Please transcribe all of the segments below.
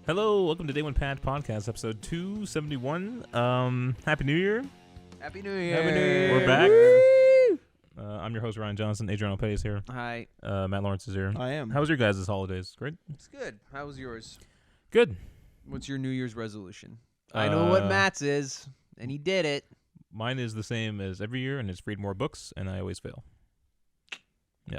Hello, welcome to Day One Patch Podcast, episode 271. Happy New Year. Happy New Year. Happy New Year. We're back. Woo! I'm your host, Ryan Johnson. Adriano Petty is here. Hi. Matt Lawrence is here. I am. How was your guys' holidays? Great? It's good. How was yours? Good. What's your New Year's resolution? I know what Matt's is, and he did it. Mine is the same as every year, and it's read more books, and I always fail. Yeah.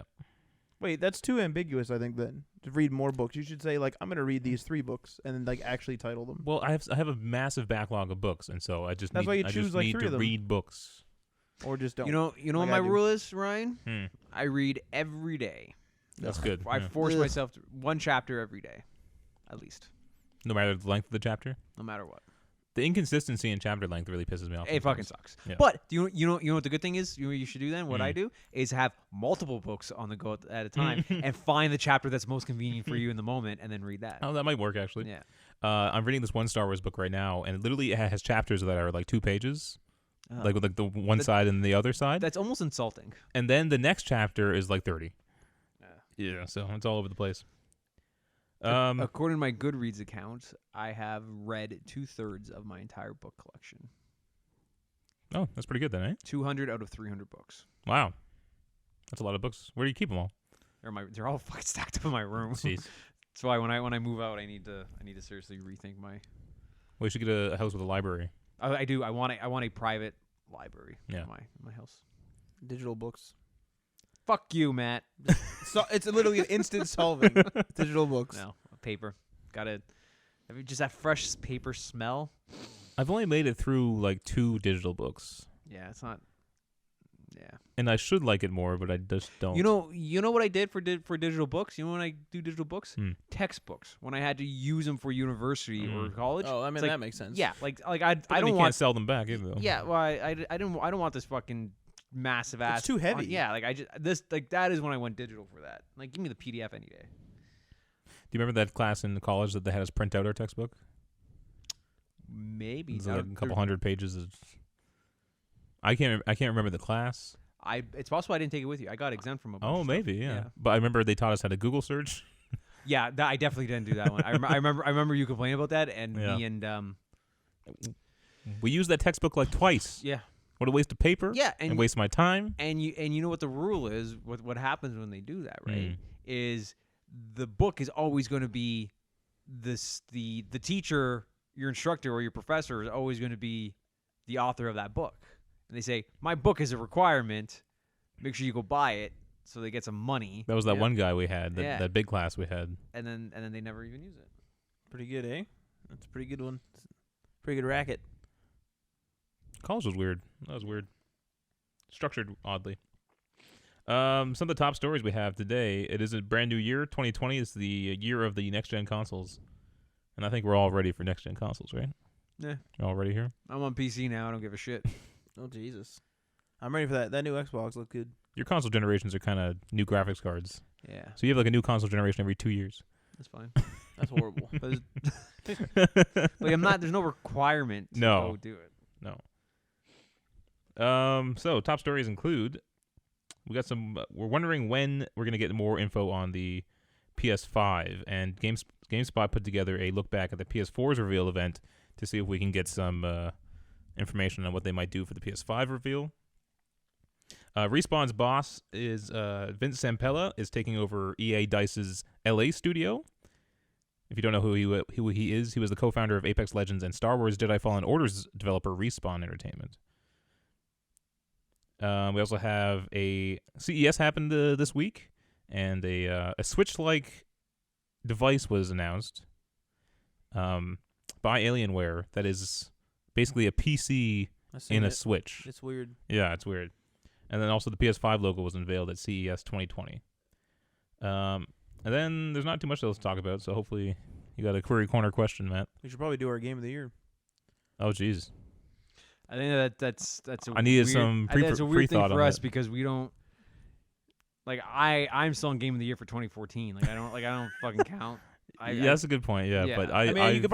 Wait, that's too ambiguous, I think, then. To read more books. You should say, like, I'm going to read these 3 books, and then, like, actually title them. Well, I have a massive backlog of books, and so I just That's need, why you I choose, just like, need 3 to of them. read books. Or just don't. You know Like what my I do. rule is, Ryan? Hmm. I read every day. That's good. I Yeah. force Ugh. myself to one chapter every day, at least, No matter the length of the chapter. no matter what. The inconsistency in chapter length really pisses me off. It fucking sometimes. sucks. Yeah. But do you know what the good thing is? You know what you should do then? What I Mm. do is have multiple books on the go at a time and find the chapter that's most convenient for you in the moment, and then read that. Oh, that might work, actually. Yeah. I'm reading this one Star Wars book right now, and literally it has chapters that are like 2 pages, like with like the one side and the other side, That's almost insulting. and then the next chapter is like 30. Yeah, so it's all over the place. According to my Goodreads account, I have read 2/3 of my entire book collection. Oh, that's pretty good then, eh? 200 out of 300 books. Wow, that's a lot of books. Where do you keep them all? They're all fucking stacked up in my room. Jeez, That's why when I move out, I need to seriously rethink my. we should get a house with a library. I do. I want a private library. Yeah. In my house. Digital books. Fuck you, Matt. So it's literally an instant solving. Digital books. No paper. Have you just that fresh paper smell? I've only made it through like 2 digital books, Yeah, it's not. Yeah. and I should like it more, but I just don't. You know what I did for digital books? You know when I do digital books? Textbooks. When I had to use them for university or college. Oh, I mean, It's like, that makes sense. yeah, like I But then don't you want. can't sell them back either. Though. Yeah, well, I don't want this fucking massive ass. too heavy. Yeah, like that is when I went digital for that. Like, give me the PDF any day. Do you remember that class in college that they had us print out our textbook? Maybe It's like a couple hundred pages of. I can't remember the class. It's possible I didn't take it with you. I got exempt from a bunch Oh, of maybe, stuff. yeah. But I remember they taught us how to Google search. Yeah, I definitely didn't do that one. I remember you complaining about that, and Yeah. me and We used that textbook like twice. yeah. What a waste of paper. Yeah, and waste my time. And you know what the rule is? What happens when they do that, right? Mm. Is the book is always going to be the teacher, your instructor, or your professor is always going to be the author of that book. And they say, my book is a requirement. Make sure you go buy it, so they get some money. That was that Yeah. one guy we had, Yeah. that big class we had. And then they never even use it. Pretty good, eh? That's a pretty good one. Pretty good racket. College was weird. That was weird. Structured oddly. Some of the top stories we have today. It is a brand new year. 2020 is the year of the next gen consoles, and I think we're all ready for next gen consoles, right? Yeah. You're all ready here. I'm on PC now. I don't give a shit. Oh, Jesus. I'm ready for that. That new Xbox looked good. Your console generations are kind of new graphics cards, Yeah, so you have like a new console generation every 2 years. that's fine. That's horrible. But like, I'm not. There's no requirement to No. go do it. No. So top stories include we got some. We're wondering when we're gonna get more info on the PS5, and GameSpot put together a look back at the PS4's reveal event to see if we can get some information on what they might do for the PS5 reveal. Respawn's boss is Vince Zampella is taking over EA Dice's LA studio. If you don't know who he is, he was the co-founder of Apex Legends and Star Wars Jedi Fallen Order's developer Respawn Entertainment. We also have a CES happened this week, and a Switch-like device was announced by Alienware that is basically a PC in a Switch. It's weird. Yeah, it's weird. And then also the PS5 logo was unveiled at CES 2020. And then there's not too much else to talk about, so hopefully you got a Query Corner question, Matt. We should probably do our game of the year. Oh, jeez. I think that's a I needed weird, some I think that's a weird thing pre-thought for on us that. because we don't like I'm still in game of the year for 2014. Like I don't fucking count. Yeah, that's a good point. Yeah, Yeah. but I mean, you could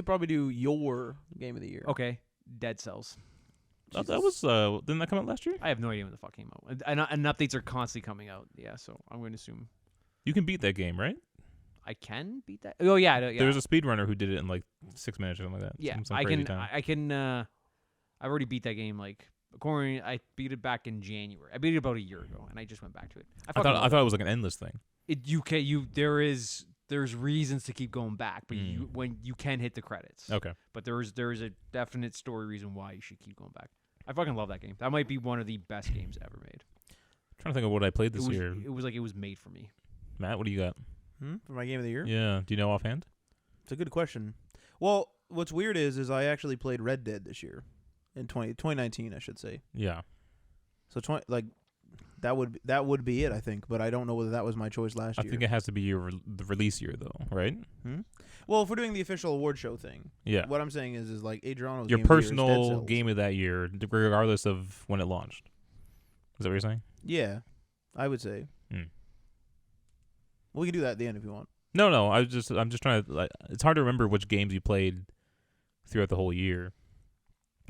probably do your game of the year. okay. Dead Cells. that was didn't that come out last year? I have no idea when the fuck came out. And updates are constantly coming out. Yeah, so I'm going to assume You can beat that game, right? I can beat that. Oh yeah, yeah. There was a speedrunner who did it in like 6 minutes or something like that. Yeah, Some I crazy can. time. I can. I've already beat that game. Like, according, I beat it back in January. I beat it about a year ago, and I just went back to it. I thought it was like an endless thing. There's reasons to keep going back, but when you can hit the credits. Okay. But there is a definite story reason why you should keep going back. I fucking love that game. That might be one of the best games ever made. I'm trying to think of what I played this year. It was made for me. Matt, what do you got? For my game of the year? Yeah. Do you know offhand? It's a good question. Well, what's weird is I actually played Red Dead this year. In 2019, I should say. Yeah. So that would be it, I think. But I don't know whether that was my choice last year. I think it has to be the release year, though, right? Well, if we're doing the official award show thing, Yeah. what I'm saying is like Adriano's Your game of the year is Dead personal Cells. game of that year, regardless of when it launched. Is that what you're saying? Yeah, I would say. We can do that at the end if you want. No. I'm just trying to. It's hard to remember which games you played throughout the whole year.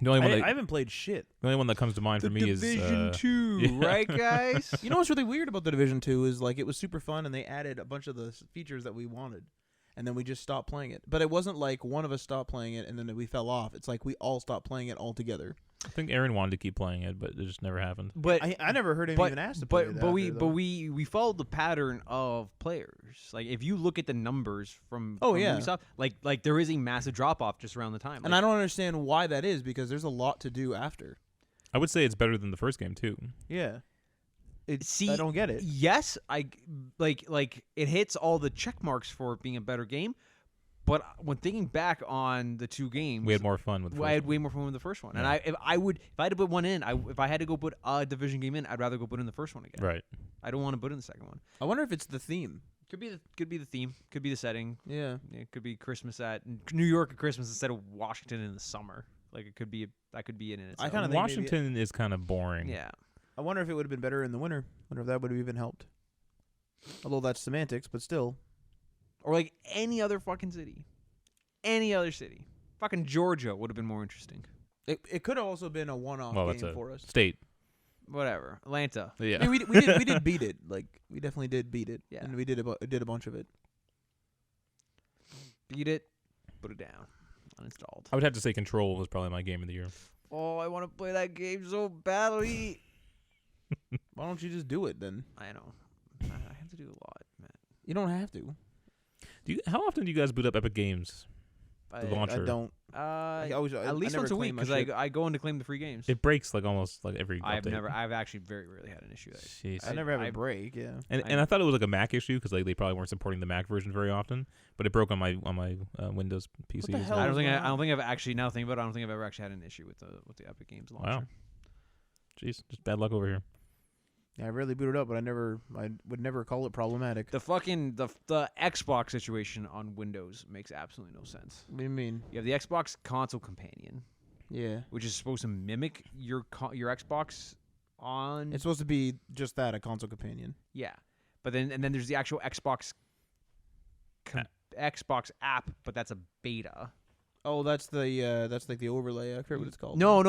The only one I haven't played shit. the only one that comes to mind for me is Division 2, yeah. right, guys? You know what's really weird about the Division 2 is like it was super fun and they added a bunch of the features that we wanted. And then we just stopped playing it. But it wasn't like one of us stopped playing it and then we fell off. It's like we all stopped playing it all together. I think Aaron wanted to keep playing it, but it just never happened. But I never heard him even ask to play it. we followed the pattern of players. Like if you look at the numbers from Oh, from yeah. Ubisoft, like there is a massive drop off just around the time. And I don't understand why that is because there's a lot to do after. I would say it's better than the first game too. Yeah. See, I don't get it. Yes, I like it hits all the check marks for it being a better game. But when thinking back on the two games, We had more fun with the first I had one. way more fun with the first one. Yeah. And if I had to put one in, if I had to go put a Division game in, I'd rather go put in the first one again. Right. I don't want to put in the second one. I wonder if it's the theme. Could be the theme. Could be the setting. Yeah. It could be Christmas at New York at Christmas instead of Washington in the summer. Like it could be that could be in itself. I kinda think Washington is kind of boring. Yeah. I wonder if it would have been better in the winter. Wonder if that would have even helped. Although that's semantics, but still. Or like any other fucking city. Any other city. Fucking Georgia would have been more interesting. It could have also been a one-off Well, that's game a for us. state. Whatever. Atlanta. Yeah. I mean, we did beat it. Like we definitely did beat it. Yeah. And we did a bunch of it. Beat it. Put it down. Uninstalled. I would have to say Control was probably my game of the year. Oh, I want to play that game so badly. Why don't you just do it then? I know. I have to do a lot, man. You don't have to. How often do you guys boot up Epic Games? I launcher. I don't. I always, at least never once a week claim my because shit. I go in to claim the free games. It breaks like almost like every update. I've actually very rarely had an issue with it. Jeez. I never have I- a break. Yeah. And I thought it was like a Mac issue because like they probably weren't supporting the Mac version very often, but it broke on my Windows PC. the as hell? well. I don't think going I don't think I've actually now thinking about it, I don't think I've ever actually had an issue with the Epic Games launcher. Wow. Jeez, just bad luck over here. Yeah, I rarely boot it up, but I would never call it problematic. The fucking the Xbox situation on Windows makes absolutely no sense. What do you mean? You have the Xbox Console Companion, Yeah. which is supposed to mimic your Xbox on. It's supposed to be just that, a console companion. Yeah, but then there's the actual Xbox Xbox app, but that's a beta. Oh, that's like the overlay. I forget what it's called. No.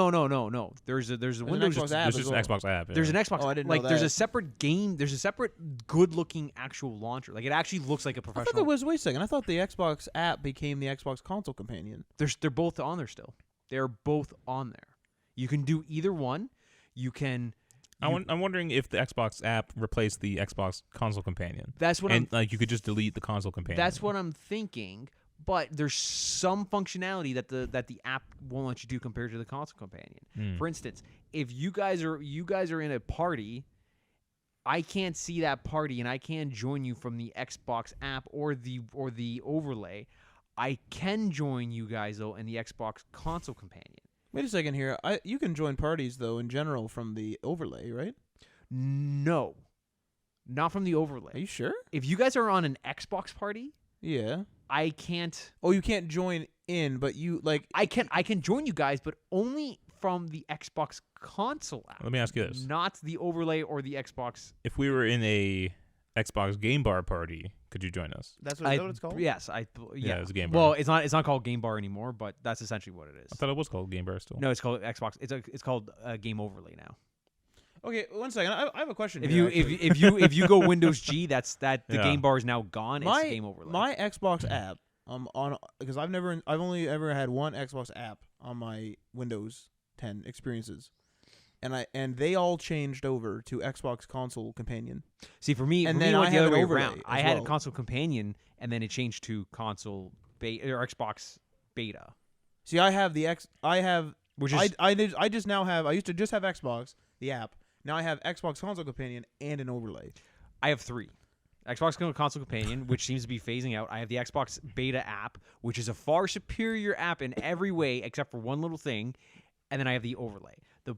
There's a There's Windows. an Xbox app There's as just well. an Xbox app. There's yeah. an Xbox. Oh, I didn't like know there's that. a separate game. There's a separate good-looking actual launcher. Like it actually looks like a I thought professional. there was. Wait a second. I thought the Xbox app became the Xbox console companion. They're both on there still. They're both on there. You can do either one. You can. I'm wondering if the Xbox app replaced the Xbox console companion. That's what And like you could just delete the console companion. That's what I'm thinking. But there's some functionality that the app won't let you do compared to the console companion. For instance, if you guys are in a party, I can't see that party and I can't join you from the Xbox app or the overlay. I can join you guys though in the Xbox console companion. Wait a second here. You can join parties though in general from the overlay, right? No. Not from the overlay. Are you sure? If you guys are on an Xbox party, Yeah. I can't. Oh, you can't join in, but you like. I can join you guys, but only from the Xbox console app. Let me ask you this: Not the overlay or the Xbox. if we were in a Xbox Game Bar party, could you join us? That's what, is that what it's called? Yes, yeah. it's a Game Bar. Well, it's not called Game Bar anymore, but that's essentially what it is. I thought it was called Game Bar still. No, it's called Xbox. It's called Game Overlay now. Okay, 1 second. I have a question. If here, you actually. if you go Windows G, the Yeah. game bar is now gone. It's game over. My Xbox app on because I've only ever had one Xbox app on my Windows 10 experiences, and they all changed over to Xbox Console Companion. See, for me, And for then me, it I went the have other an way overlay around. as I had a well. console companion, and then it changed to console beta or Xbox beta, See, I have the which is I just now have. I used to just have Xbox the app. Now I have Xbox Console Companion and an overlay. I have 3. Xbox Console Companion, which seems to be phasing out. I have the Xbox Beta app, which is a far superior app in every way except for one little thing, and then I have the overlay. The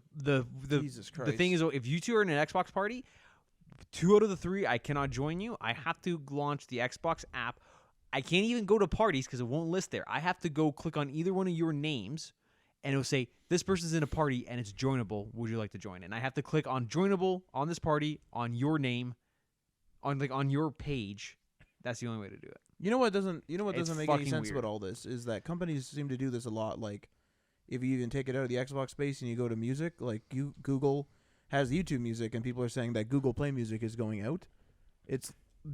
Jesus the Christ. thing is, though, if you two are in an Xbox party, 2 out of the 3 I cannot join you. I have to launch the Xbox app. I can't even go to parties because it won't list there. I have to go click on either one of your names, and it'll say this person's in a party and it's joinable. Would you like to join? And I have to click on joinable on this party on your name, on your page. That's the only way to do it. You know what doesn't It's make any fucking sense weird. about all this is that companies seem to do this a lot. Like, if you even take it out of the Xbox space and you go to music, like Google has YouTube Music, and people are saying that Google Play Music is going out.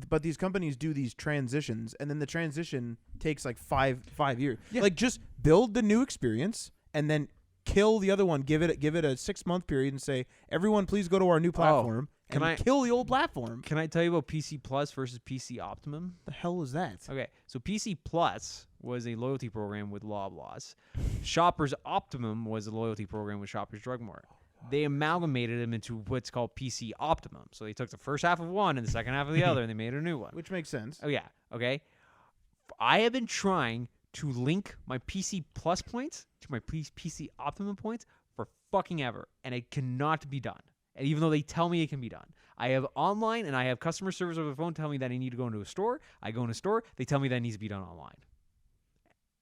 But these companies do these transitions, and then the transition takes like five years. Yeah. Like, just build the new experience and then kill the other one. Give it a 6-month period and say, everyone, please go to our new platform. can and I- kill the old platform? Can I tell you about PC Plus versus PC Optimum? The hell is that? Okay, so PC Plus was a loyalty program with Loblaws. Shoppers Optimum was a loyalty program with Shoppers Drug Mart. They amalgamated them into what's called PC Optimum. So they took the first half of one and the second half of the other, and they made a new one. Which makes sense. Oh, yeah. Okay. I have been trying to link my PC Plus points to my PC Optimum points for fucking ever, and it cannot be done. And even though they tell me it can be done, I have online and I have customer service over the phone tell me that I need to go into a store. I go in a store. They tell me that it needs to be done online.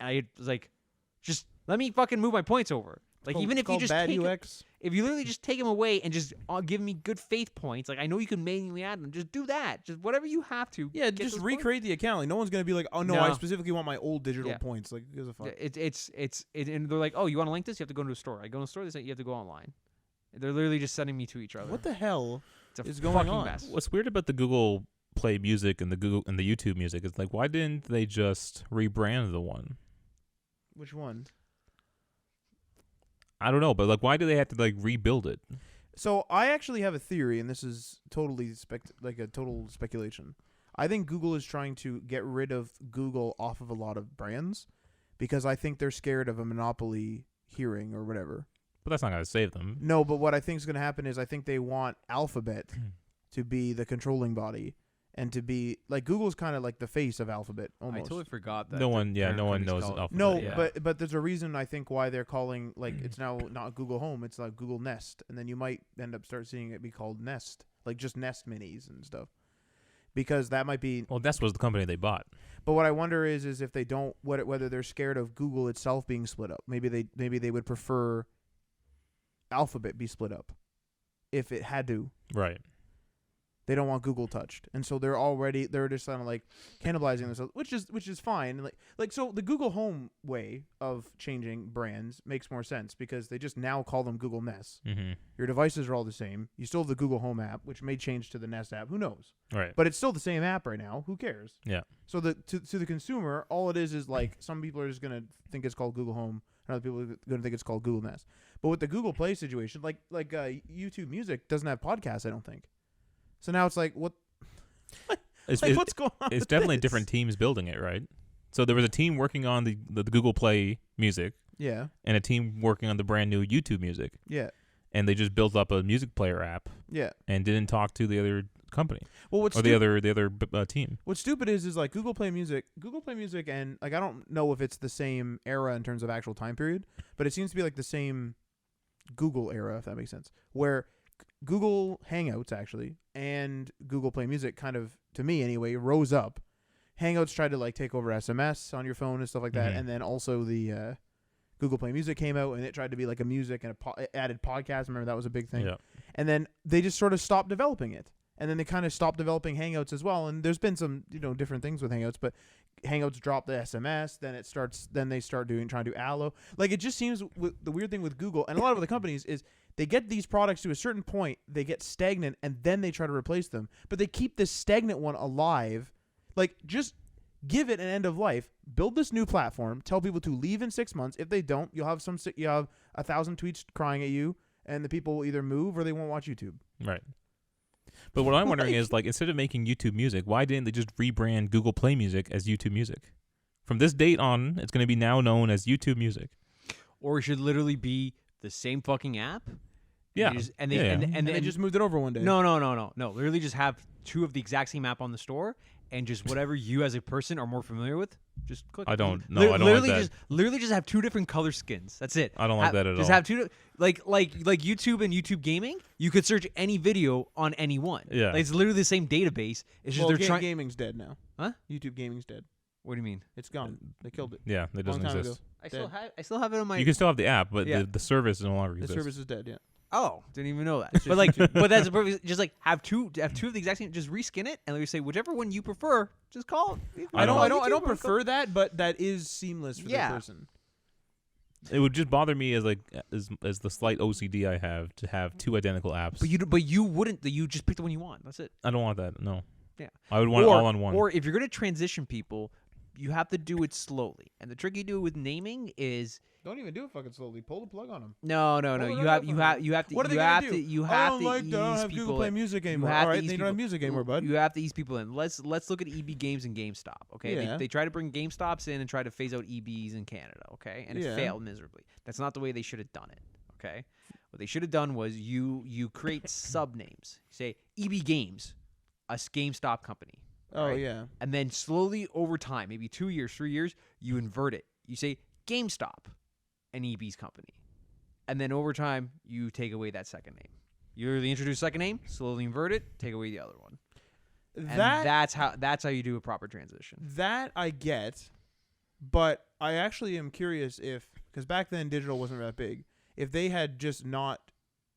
And I was like, just let me fucking move my points over. Like, even if you just bad take it, UX. if you literally just take them away and just give me good faith points, like I know you can manually add them, just do that. Just whatever you have to. Yeah, get just those recreate the account. Like, no one's gonna be like, oh no, No. I specifically want my old digital Yeah. points. Like, who gives a fuck? points. And they're like, oh, you want to link this? You have to go to a store. I go to a store. They say you have to go online. They're literally just sending me to each other. What the hell? It's a is going fucking on? mess. What's weird about the Google Play Music and the YouTube Music is like, why didn't they just rebrand the one? Which one? I don't know, but like, why do they have to like rebuild it? So I actually have a theory, and this is totally a total speculation. I think Google is trying to get rid of Google off of a lot of brands because I think they're scared of a monopoly hearing or whatever. But that's not gonna save them. No, but what I think is going to happen is I think they want Alphabet to be the controlling body and to be like Google's kind of like the face of Alphabet I almost. totally forgot that. No the one parent knows company's called- Alphabet. No, yeah. but there's a reason I think why they're calling like it's now not Google Home, it's like Google Nest, and then you might end up seeing it be called Nest, like just Nest Minis and stuff, because that might be. Well, Nest was the company they bought. But what I wonder is if they don't, whether they're scared of Google itself being split up. Maybe they would prefer Alphabet be split up if it had to. Right. They don't want Google touched, and so they're just kind of like cannibalizing themselves, which is fine. Like so, the Google Home way of changing brands makes more sense because they just now call them Google Nest. Mm-hmm. Your devices are all the same. You still have the Google Home app, which may change to the Nest app. Who knows? Right. But it's still the same app right now. Who cares? Yeah. So to the consumer, all it is like some people are just gonna think it's called Google Home, and other people are gonna think it's called Google Nest. But with the Google Play situation, like YouTube Music doesn't have podcasts, I don't think. So now it's like what? It's, Like it's, what's going on? it's with definitely this? different teams building it, right? So there was a team working on the Google Play Music Yeah, and a team working on the brand new YouTube Music, yeah, and they just built up a music player app yeah. and didn't talk to the other company Well, or the other team. What's stupid is like Google Play Music, and like I don't know if it's the same era in terms of actual time period, but it seems to be like the same Google era, if that makes sense, where Google Hangouts actually and Google Play Music kind of, to me anyway, rose up. Hangouts tried to like take over SMS on your phone and stuff like that, Mhm. and then also the Google Play Music came out and it tried to be like a music and it added podcasts. Remember that was a big thing. Yeah. And then they just sort of stopped developing it. And then they kind of stopped developing Hangouts as well. And there's been some, different things with Hangouts, but Hangouts dropped the SMS. Then they start trying to do Allo. Like it just seems the weird thing with Google and a lot of other companies is They get these products to a certain point, they get stagnant, and then they try to replace them. But they keep this stagnant one alive. Like, just give it an end of life. Build this new platform. Tell people to leave in 6 months. If they don't, you'll have 1,000 tweets crying at you, and the people will either move or they won't watch YouTube. Right. But what I'm wondering is, like, instead of making YouTube Music, why didn't they just rebrand Google Play Music as YouTube Music? From this date on, it's going to be now known as YouTube Music. Or it should literally be the same fucking app. Yeah. And they just moved it over one day. No. Literally just have two of the exact same app on the store, and just whatever you as a person are more familiar with, just click. I don't like that. Literally just have two different color skins. That's it. I don't like that at all. Just have two, like YouTube and YouTube Gaming. You could search any video on any one. Yeah. Like, it's literally the same database. It's just they're trying. Gaming's dead now. Huh? YouTube Gaming's dead. What do you mean? It's gone. They killed it. Yeah, it doesn't Long time exist. ago. I still have it on my. You can still have the app, but Yeah. the service no longer The exists. service is dead. Yeah. Oh, didn't even know that. But like, but that's a perfect. Just like have two of the exact same. Just reskin it, and let me say whichever one you prefer. Just call it. I don't YouTube or prefer that, but that is seamless for the person. It would just bother me as the slight OCD I have to have two identical apps. But you wouldn't. You just pick the one you want. That's it. I don't want that. No. Yeah. I would want it all on one. Or if you're gonna transition people, you have to do it slowly. And the trick you do with naming is Don't even do it fucking slowly. Pull the plug on them. no. You have to. What are they you gonna have do? to. You I have don't to like ease that. I don't have people Google Play in. Music You anymore. have All to right, ease they don't have people- music anymore, bud. You have to ease people in. Let's look at EB Games and GameStop. Okay, Yeah. they try to bring GameStops in and try to phase out EBs in Canada. Okay, and it Yeah. failed miserably. That's not the way they should have done it. Okay, what they should have done was you create sub names. Say EB Games, a GameStop company. Oh right? yeah. And then slowly over time, maybe 2 years, 3 years, you invert it. You say GameStop, an EB's company. And then over time, you take away that second name. You literally introduce second name, slowly invert it, take away the other one. And that's how you do a proper transition. That I get, but I actually am curious because back then digital wasn't that big. If they had just not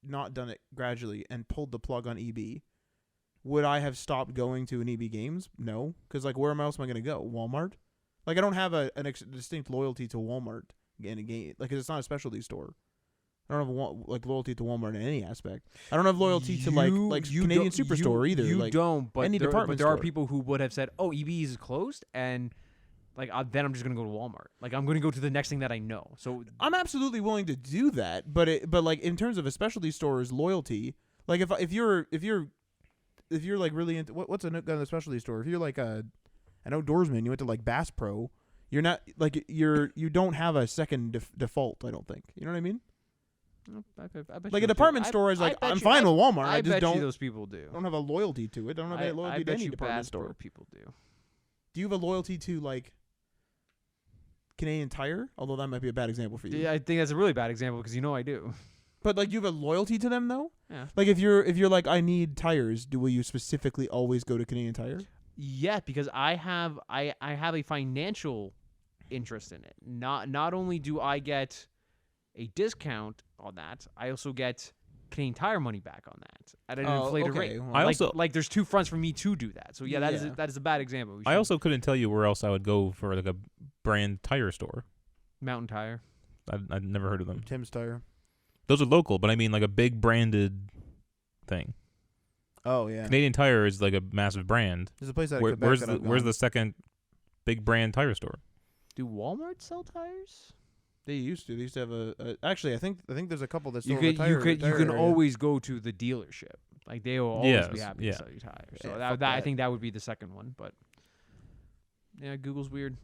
done it gradually and pulled the plug on EB, would I have stopped going to an EB Games? No, because like where else am I going to go? Walmart? Like I don't have a distinct loyalty to Walmart in a game. Like 'cause it's not a specialty store. I don't have loyalty to Walmart in any aspect. I don't have loyalty to like you Canadian don't- Superstore either. You like, don't, but any there, department but there are store. people who would have said, "Oh, EB is closed," and like then I'm just gonna go to Walmart. Like I'm gonna go to the next thing that I know. So I'm absolutely willing to do that, but like in terms of a specialty store's loyalty, like if you're like really into what's a gun in a specialty store? If you're like an outdoorsman, you went to like Bass Pro, you're not like you don't have a second default. I don't think. You know what I mean? I bet Like you a department do. store is I like bet I'm you- fine with Walmart. I I just bet you don't those people do. I don't have a loyalty to it. I don't have a loyalty to bet any you department Bass Pro store. people do. Do you have a loyalty to like Canadian Tire? Although that might be a bad example for you. Yeah, I think that's a really bad example because I do. But like you have a loyalty to them though? Yeah. Like if you're like I need tires, will you specifically always go to Canadian Tire? Yeah, because I have a financial interest in it. Not only do I get a discount on that, I also get Canadian Tire money back on that at an inflated rate. Well, I Like, also like there's two fronts for me to do that. So yeah, Yeah. that is a bad example. We I should- also couldn't tell you where else I would go for like a brand tire store. Mountain Tire. I'd never heard of them. Tim's Tire. Those are local, but I mean like a big branded thing. Oh yeah. Canadian Tire is like a massive brand. There's a place that Where's the second big brand tire store? Do Walmart sell tires? They used to. They used to have a actually I think there's a couple that You still have a could tire. you can area. always go to the dealership. Like they will always be Yes, happy yeah. to sell you tires. So Yeah, fuck I that. think that would be the second one. But yeah, Google's weird.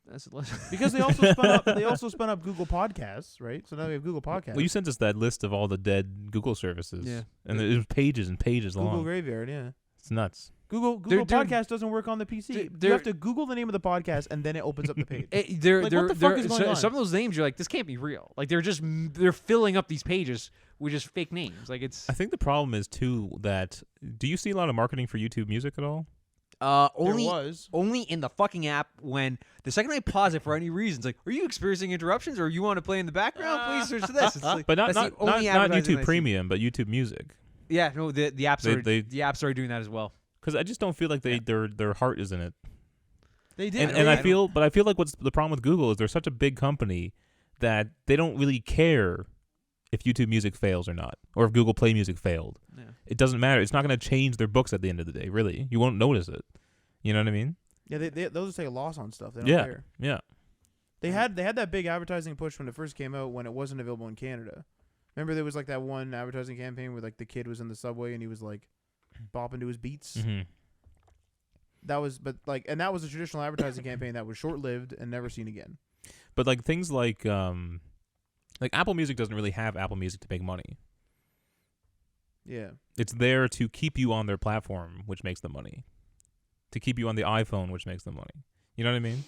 That's because they also spun up Google Podcasts, right? So now we have Google Podcasts. Well, you sent us that list of all the dead Google services. Yeah. And it was pages and pages Google long. Graveyard, yeah. It's nuts. Google They're- Podcast doesn't work on the PC. You they're- have to Google the name of the podcast and then it opens up the page. They're, Like, they're, what the they're- fuck is going on? Some of those names, you're like, this can't be real. Like they're filling up these pages with just fake names. Like it's I think the problem is too that do you see a lot of marketing for YouTube Music at all? only there was. only in the fucking app when the second I pause it for any reason, it's like, are you experiencing interruptions or you want to play in the background? Please search this. It's like, But not that's not the only not advertising I YouTube see. Premium, but YouTube Music. Yeah, no, the apps They- are they- the apps are doing that as well. Because I just don't feel like their heart is in it. They did. And I feel like what's the problem with Google is they're such a big company that they don't really care if YouTube Music fails or not, or if Google Play Music failed. Yeah. It doesn't matter. It's not going to change their books at the end of the day. Really, you won't notice it. You know what I mean? Yeah, they'll just take a loss on stuff. They don't Yeah. care. Yeah. They had that big advertising push when it first came out when it wasn't available in Canada. Remember there was like that one advertising campaign where like the kid was in the subway and he was like bopping to his beats. Mm-hmm. That was and that was a traditional advertising campaign that was short lived and never seen again. But like things like Apple Music doesn't really have Apple Music to make money. Yeah. It's there to keep you on their platform, which makes them money. To keep you on the iPhone, which makes them money. You know what I mean?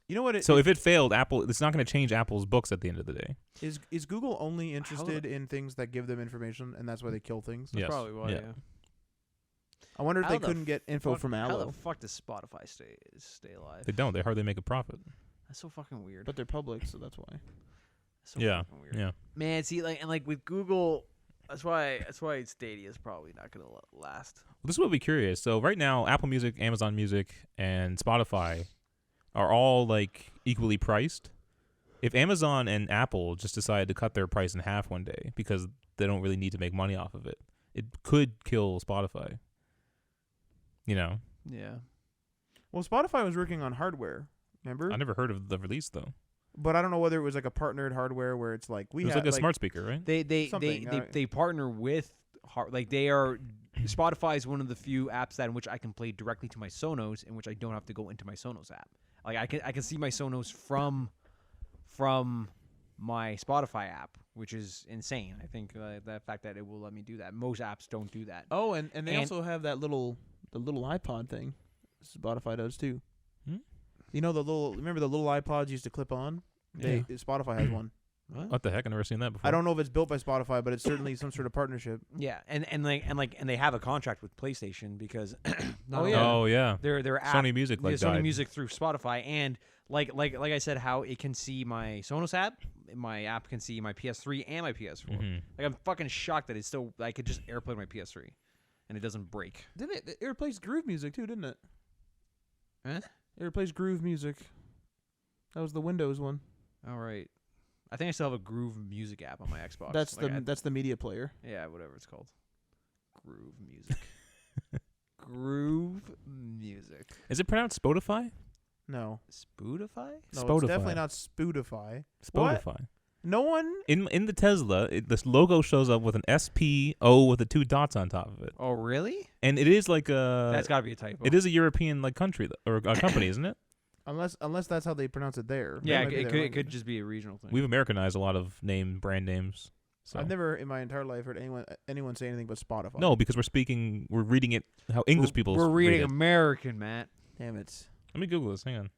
You know what? So if it failed, Apple, it's not going to change Apple's books at the end of the day. Is Google only interested in things that give them information, and that's why they kill things? Yes. Probably why. Yeah. Yeah. I wonder if How they the couldn't get info from How Allo. the fuck does Spotify stay alive? They don't. They hardly make a profit. That's so fucking weird. But they're public, so that's why. That's so Yeah. fucking weird. Yeah. Man, see, like with Google, that's why Stadia is probably not gonna last. Well, this would be curious. So right now, Apple Music, Amazon Music, and Spotify are all like equally priced. If Amazon and Apple just decided to cut their price in half one day because they don't really need to make money off of it, it could kill Spotify. You know, Yeah. Well, Spotify was working on hardware. Remember? I never heard of the release though. But I don't know whether it was like a partnered hardware where it's like It was like a smart speaker, right? They partner with Spotify is one of the few apps that in which I can play directly to my Sonos, in which I don't have to go into my Sonos app. Like I can see my Sonos from my Spotify app, which is insane. I think the fact that it will let me do that. Most apps don't do that. Oh, and they And- also have the little iPod thing. Spotify does too. Hmm? You know remember the little iPods you used to clip on? Yeah. Spotify has one. What the heck? I've never seen that before. I don't know if it's built by Spotify, but it's certainly some sort of partnership. Yeah, and they have a contract with PlayStation because not Oh, only yeah. Oh yeah. their app, Sony Music like Sony died. Music through Spotify, and like I said, how it can see my Sonos app, my app can see my PS3 and my PS4. Mhm. Like I'm fucking shocked that it's still I could just AirPlay my PS3, and it doesn't break. Didn't it replaced Groove Music too, didn't it? Huh? It replaced Groove Music. That was the Windows one. All right, I think I still have a Groove Music app on my Xbox. That's Like, that's the media player. yeah, whatever it's called, Groove Music. Groove Music. Is it pronounced Spotify? No. Spotify? No, Spotify. it's definitely not Spotify. What? Spotify. No one. In the Tesla, this logo shows up with an SPO with the 2 dots on top of it, Oh, really? and it is like a. That's got to be a typo. It is a European like country or a company, isn't it? Unless that's how they pronounce it there. That Yeah, might be it their could language. just be a regional thing. We've Americanized a lot of brand names. So. I've never in my entire life heard anyone say anything but Spotify. No, because we're reading it how English people. We're reading read it. American, Matt. Damn it. Let me Google this. Hang on.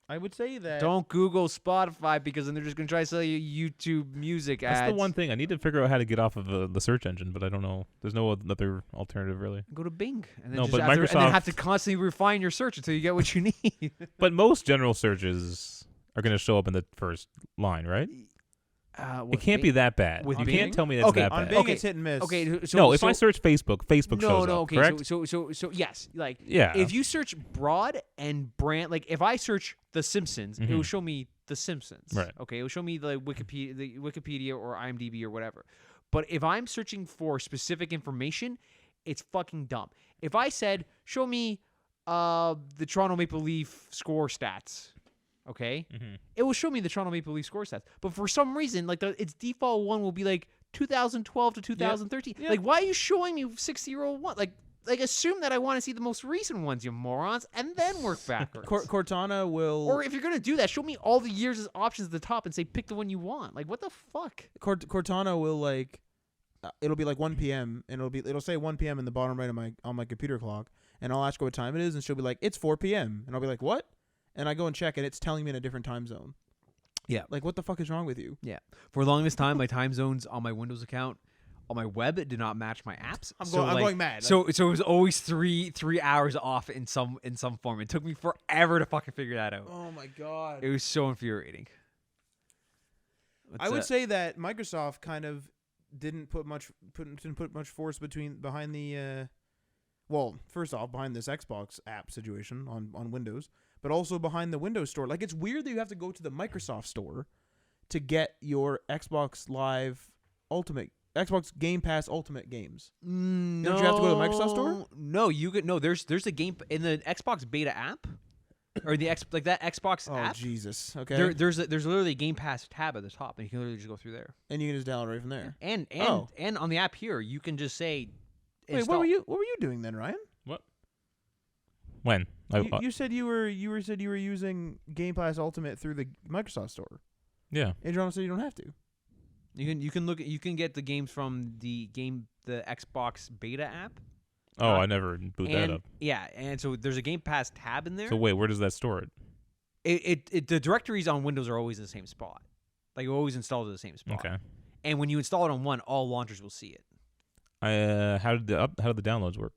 I would say that. Don't Google Spotify because then they're just gonna try to sell you YouTube music ads. That's the one thing I need to figure out how to get off of the search engine, but I don't know. There's no other alternative really. Go to Bing and then No, just but and then Microsoft- have to constantly refine your search until you get what you need. But most general searches are going to show up in the first line, right? It can't be that bad. With You Bing? can't tell me that's Okay, that on bad. Bing Okay. it's hit and miss. Okay, so No, if I so- search Facebook shows up. okay, Correct? so yes, like Yeah. if you search broad and brand, like if I search The Simpsons, it will Mhm. show me The Simpsons. Right. Okay, it will show me the Wikipedia or IMDb or whatever. But if I'm searching for specific information, it's fucking dumb. If I said, show me the Toronto Maple Leaf score stats, okay, Mhm. it will show me the Toronto Maple Leaf score stats. But for some reason, like its default one will be like 2012 to 2013. Yep. Like, why are you showing me 6-year-old one? Like assume that I want to see the most recent ones, you morons, and then work backwards. Cortana will. Or if you're gonna do that, show me all the years as options at the top and say pick the one you want. Like, what the fuck? Cortana will like. It'll be like 1 p.m. and it'll say 1 p.m. in the bottom right of on my computer clock, and I'll ask her what time it is, and she'll be like, it's 4 p.m. and I'll be like, what? And I go and check, and it's telling me in a different time zone. Yeah. Like, what the fuck is wrong with you? Yeah. For the longest time, my time zones on my Windows account on my web did not match my apps. I'm So, like, going mad. So it was always three hours off in some form. It took me forever to fucking figure that out. Oh my god. It was so infuriating. I would say that Microsoft kind of didn't put much force behind the well, first off, behind this Xbox app situation on Windows, but also behind the Windows Store. Like, it's weird that you have to go to the Microsoft Store to get your Xbox Game Pass Ultimate games. No, Don't you have to go to the Microsoft Store? No, you could no. There's a game in the Xbox Beta app, or the that Xbox Oh app. Jesus! Okay. There's literally a Game Pass tab at the top, and you can literally just go through there. And you can just download right from there. And Oh. and on the app here, you can just say. Wait, install. what were you doing then, Ryan? When? You said you were using Game Pass Ultimate through the Microsoft Store. Yeah. Adrian said you don't have to. You can get the games from the Xbox Beta app. Oh, I never boot that up. Yeah, and so there's a Game Pass tab in there. So wait, where does that store it? The directories on Windows are always in the same spot. Like, always installed at the same spot. Okay. And when you install it on one, all launchers will see it. How did the downloads work?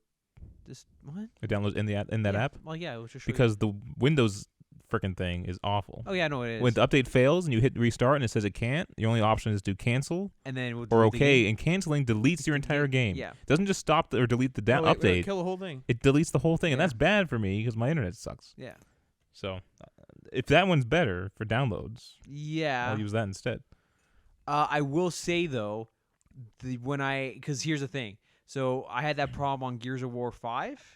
Just what? The downloads in that Yeah, app? Well, yeah, it was just Because the Windows freaking thing is awful. Oh yeah, no, it is. When the update fails and you hit restart and it says it can't, your only option is to cancel and then we'll or delete the okay, game. and canceling deletes your entire game. Yeah. It doesn't just stop or delete the update. Kill the whole thing. It deletes the whole thing, and Yeah. that's bad for me because my internet sucks. Yeah. So, if that one's better for downloads, Yeah. I'll use that instead. I will say though, because here's the thing. So I had that problem on Gears of War 5.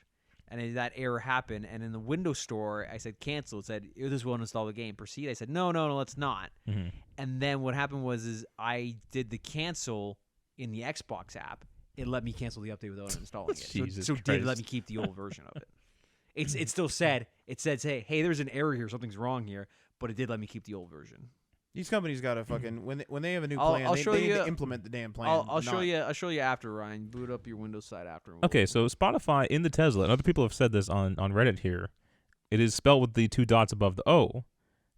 And that error happened, and in the Windows Store, I said cancel. It said, this won't install the game. Proceed. I said, no, let's not. Mm-hmm. And then what happened was I did the cancel in the Xbox app. It let me cancel the update without installing it. Jesus so it did let Christ. me keep the old version of it. It still said, hey, there's an error here. Something's wrong here. But it did let me keep the old version. These companies gotta fucking when they have a new I'll plan, show they need you- to implement the damn plan. I'll show you after, Ryan. Boot up your Windows side after. Okay, so Spotify in the Tesla, and other people have said this on Reddit here, it is spelled with the two dots above the O.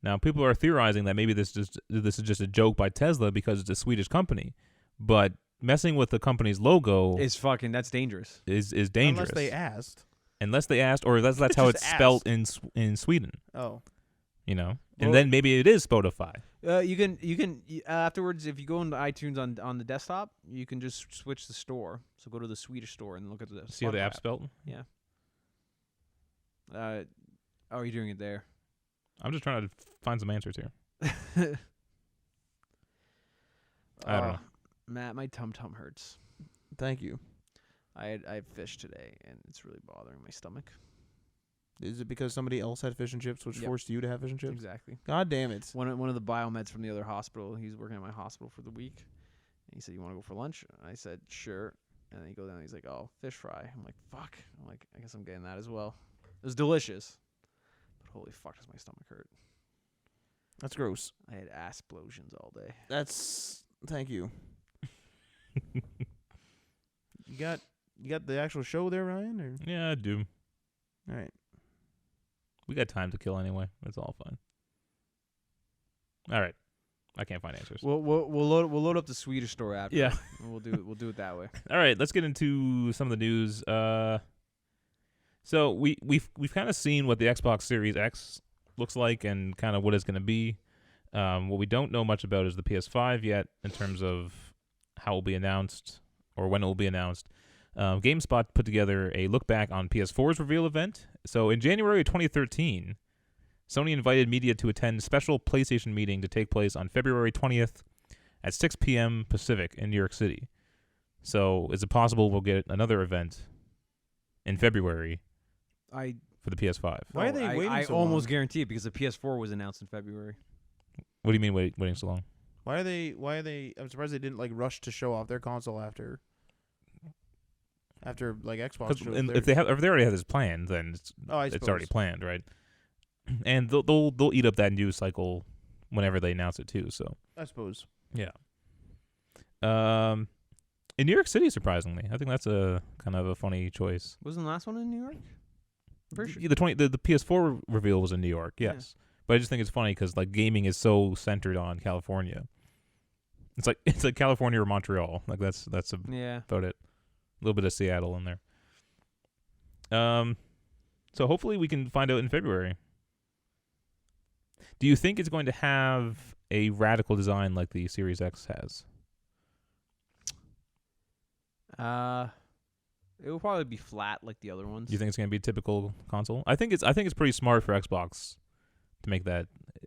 Now, people are theorizing that maybe this is just a joke by Tesla because it's a Swedish company, but messing with the company's logo that's dangerous. is dangerous. Unless they asked. Or that's how Just it's spelled in Sweden. Oh. You know, Well- and then maybe it is Spotify. You can afterwards, if you go into iTunes on the desktop, you can just switch the store. So go to the Swedish store and look at the See how the Spotify app's spelled? Yeah. Oh, you're doing it there. I'm just trying to find some answers here. I don't know. Matt, my tum hurts. Thank you. I had fish today, and it's really bothering my stomach. Is it because somebody else had fish and chips, which Yep. forced you to have fish and chips? Exactly. God damn it. One of the biomeds from the other hospital. He's working at my hospital for the week. And he said, "You want to go for lunch?" And I said, "Sure." And then he goes down. And he's like, "Oh, fish fry." I'm like, "Fuck." I'm like, "I guess I'm getting that as well." It was delicious, but holy fuck, does my stomach hurt? That's gross. I had ass explosions all day. Thank you. You got the actual show there, Ryan? Or Yeah, I do. all right. We got time to kill anyway. It's all fun. All right. I can't find answers. We'll load up the Swedish store after. Yeah. And we'll do it that way. All right, let's get into some of the news. So we've kind of seen what the Xbox Series X looks like and kind of what it's going to be. What we don't know much about is the PS5 yet in terms of how it will be announced or when it will be announced. Gamespot put together a look back on PS4's reveal event. So in January of 2013, Sony invited media to attend a special PlayStation meeting to take place on February 20th at 6 p.m. Pacific in New York City. So is it possible we'll get another event in February for the PS5? Why are they waiting I so almost long? guarantee it because the PS4 was announced in February. What do you mean waiting so long? Why are they I'm surprised they didn't rush to show off their console after Xbox shows If they already have this planned, then it's I it's already planned, right? And they'll eat up that news cycle whenever they announce it too. So I suppose. yeah. In New York City, surprisingly, I think that's a kind of a funny choice. Wasn't the last one in New York? I'm pretty sure. The PS4 reveal was in New York, Yeah. yes. But I just think it's funny because gaming is so centered on California. It's like California or Montreal. That's Yeah. about it. A little bit of Seattle in there. So hopefully we can find out in February. Do you think it's going to have a radical design like the Series X has? It will probably be flat like the other ones. Do you think it's going to be a typical console? I think it's pretty smart for Xbox to make that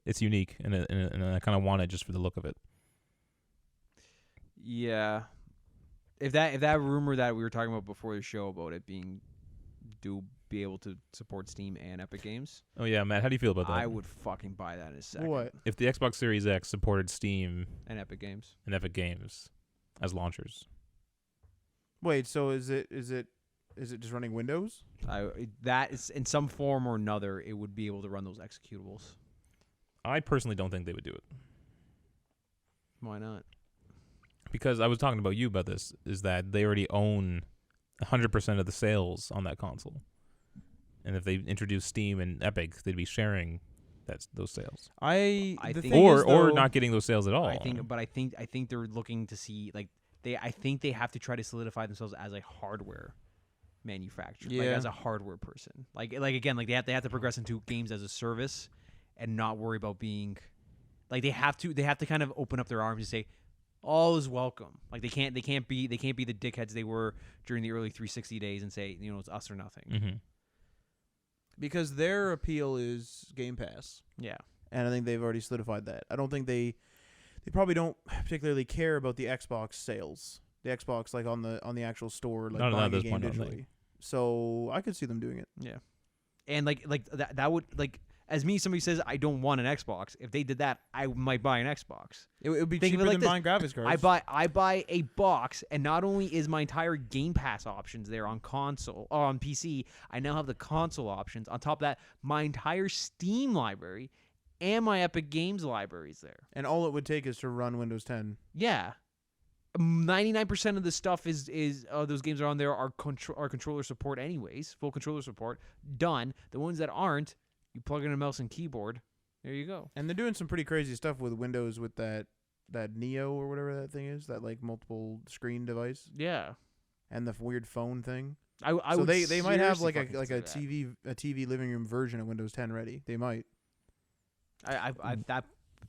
it's unique, and I kind of want it just for the look of it. Yeah. If that rumor that we were talking about before the show about it being be able to support Steam and Epic Games, Oh yeah, Matt, how do you feel about that? I would fucking buy that in a second. What? If the Xbox Series X supported Steam And Epic Games. and Epic Games as launchers. Wait, so is it just running Windows? That is in some form or another, it would be able to run those executables. I personally don't think they would do it. Why not? Because I was talking about you about this, is that they already own 100% of the sales on that console. And if they introduce Steam and Epic, they'd be sharing those sales. I the think- thing is, Or though- not getting those sales at all. I think they're looking to see like I think they have to try to solidify themselves as a hardware manufacturer, like Yeah. as a hardware person. Like again, like they have to progress into games as a service and not worry about being like they have to kind of open up their arms and say all is welcome. Like they can't be the dickheads they were during the early 360 days and say, you know, it's us or nothing. Mm-hmm. Because their appeal is Game Pass, Yeah. and I think they've already solidified that. I don't think they probably don't particularly care about the Xbox sales. The Xbox like on the actual store, like Not at buying a this game point, I don't think. digitally. So I could see them doing it. Yeah. And like that would like as me somebody says I don't want an Xbox. If they did that, I might buy an Xbox. It would be Think of cheaper it like than buying graphics cards. I buy a box, and not only is my entire Game Pass options there on console or on PC, I now have the console options. On top of that, my entire Steam library and my Epic Games library is there. And all it would take is to run Windows 10. Yeah. 99% of the stuff is those games are on there are controller support anyways, full controller support done. The ones that aren't, you plug in a mouse and keyboard. There you go. And they're doing some pretty crazy stuff with Windows with that Neo or whatever that thing is, that like multiple screen device, Yeah. and the weird phone thing. I So would they might have seriously like fucking a consider that. TV living room version of Windows 10 ready. They might. That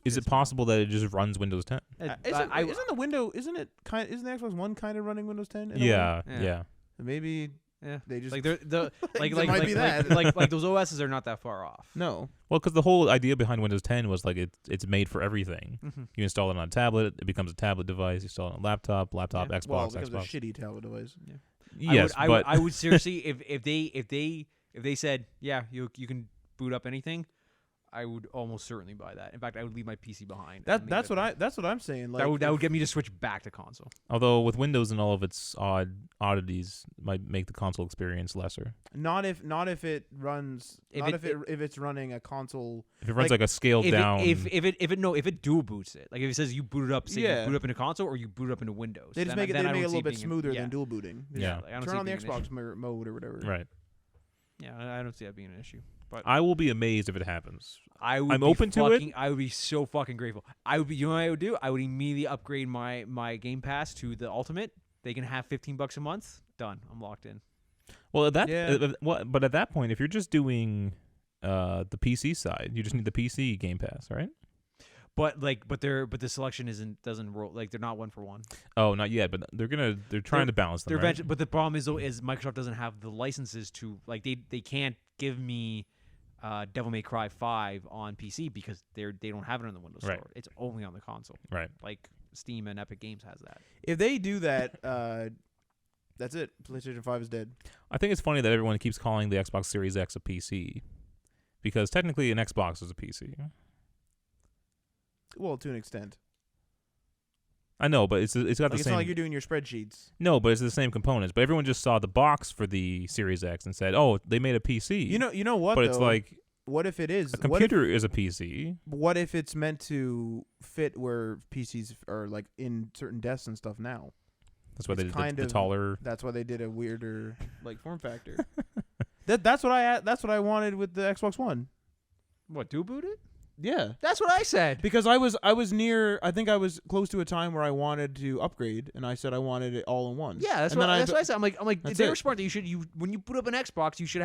Is it possible that it just runs Windows 10? Isn't the Xbox One kind of running Windows 10? in a way? Yeah, Yeah. yeah. Maybe yeah. they just Like they're the like It like might like, be like, that. like those OSs are not that far off. no. Well, because the whole idea behind Windows 10 was like it's made for everything. Mm-hmm. You install it on a tablet, it becomes a tablet device. You install it on a laptop, Yeah. Xbox, Well, it becomes a Xbox. shitty tablet device. Yes, but I would seriously if they said yeah you can boot up anything, I would almost certainly buy that. In fact, I would leave my PC behind. and leave That's it. what I'm saying. Like That would get me to switch back to console. although with Windows and all of its oddities might make the console experience lesser. not if it runs If not it- if it's running a console. If it runs Like, like a scaled If down, it dual boots it, like if it says you boot it up, say Yeah. you boot up into console or you boot it up into Windows, They just then make it I they don't make it a see little bit being smoother yeah. than dual booting. Yeah. Like, I don't Turn see it on the being an issue. Xbox mode or whatever. right? Yeah, I don't see that being an issue. But I will be amazed if it happens. I'm open to it. I would be so fucking grateful. You know what I would do? I would immediately upgrade my Game Pass to the Ultimate. They can have $15 a month. Done. I'm locked in. Well, at that Yeah. but at that point, if you're just doing the PC side, you just need the PC Game Pass, right? But the selection doesn't roll, like they're not one for one. Oh, not yet, but they're trying to balance them. Right? But the problem is though is Microsoft doesn't have the licenses to like they can't give me Devil May Cry 5 on PC because they don't have it on the Windows Right. Store. It's only on the console. Right. Like Steam and Epic Games has that. If they do that, that's it. PlayStation 5 is dead. I think it's funny that everyone keeps calling the Xbox Series X a PC, because technically an Xbox is a PC. Well, to an extent. I know, but it's got Like, the it's same. not like you're doing your spreadsheets. No, but it's the same components. But everyone just saw the box for the Series X and said, "Oh, they made a PC." You know what? but though? it's like what if it is a computer is a PC. What if it's meant to fit where PCs are like in certain desks and stuff now? That's why It's they did kind the of- taller. That's why they did a weirder like form factor. That's what I wanted with the Xbox One. What, dual boot it? Yeah. That's what I said. Because I was near. I think I was close to a time where I wanted to upgrade, and I said I wanted it all in one. Yeah, that's And what then that's what I said. I'm like That's they were it. smart that when you boot up an Xbox, you should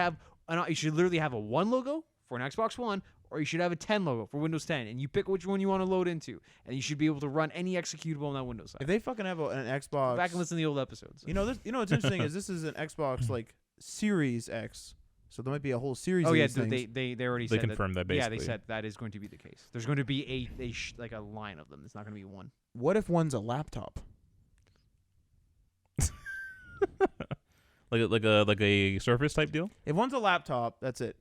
literally have a 1 logo for an Xbox One, or you should have a 10 logo for Windows 10, and you pick which one you want to load into, and you should be able to run any executable on that Windows side. If they fucking have an Xbox, Go back and listen to the old episodes. You know what's interesting is this is an Xbox like Series X, So there might be a whole series. Oh of yeah, these things. they already They said confirmed that Yeah, they basically. said that is going to be the case. There's going to be like a line of them. It's not going to be one. What if one's a laptop? like a Surface type deal. If one's a laptop, that's it.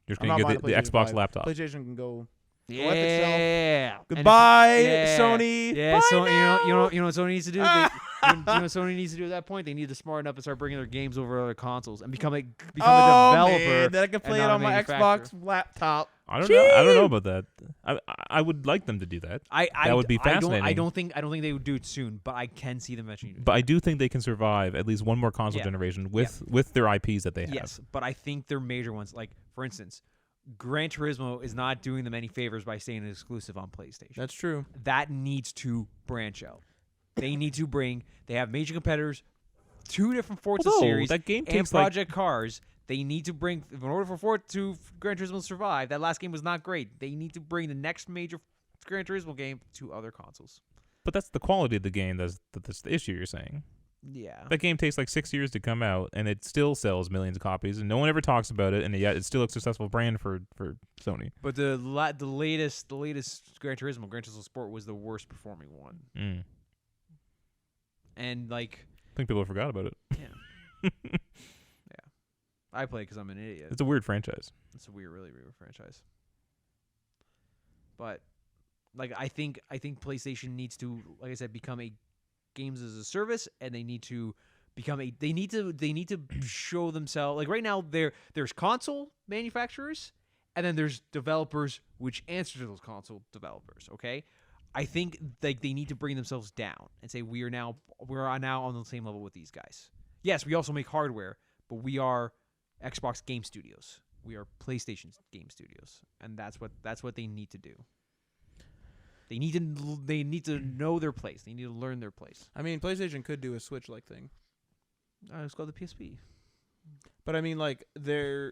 You're just I'm gonna not get the buying a PlayStation Xbox 5. laptop. PlayStation can go. Yeah. Goodbye, Yeah. Sony. Yeah, Bye so now. you know what Sony needs to do? You know what Sony needs to do at that point? They need to smarten up and start bringing their games over to other consoles and become a developer. Man, then I can play it not a on my manufacturer. Xbox laptop. I don't know about that. I would like them to do that. That would be fascinating. I don't think they would do it soon, but I can see them eventually. But I do think they can survive at least one more console generation with their IPs that they have. Yes, but I think their major ones, like for instance, Gran Turismo is not doing them any favors by staying exclusive on PlayStation. That's true. That needs to branch out. They need to bring. They have major competitors, 2 different Forza Although, series that game and takes, like- Project Cars. They need to bring in order for Gran Turismo to survive. That last game was not great. They need to bring the next major Gran Turismo game to other consoles. But that's the quality of the game. That's the issue you're saying. Yeah. That game takes like 6 years to come out, and it still sells millions of copies, and no one ever talks about it, and yet it's still a successful brand for Sony. But the latest Gran Turismo Sport was the worst performing one. Mm. And like, I think people forgot about it. yeah, I play because I'm an idiot. It's a weird franchise. It's a really weird franchise. But like, I think PlayStation needs to, like I said, become a games as a service, and they need to become they need to show themselves. Like right now, there's console manufacturers, and then there's developers which answer to those console developers. Okay, I think like they need to bring themselves down and say we're now on the same level with these guys. Yes, we also make hardware, but we are Xbox Game Studios. We are PlayStation Game Studios, and that's what they need to do. They need to know their place. They need to learn their place. I mean, PlayStation could do a Switch-like thing, It's called the PSP. but I mean, like They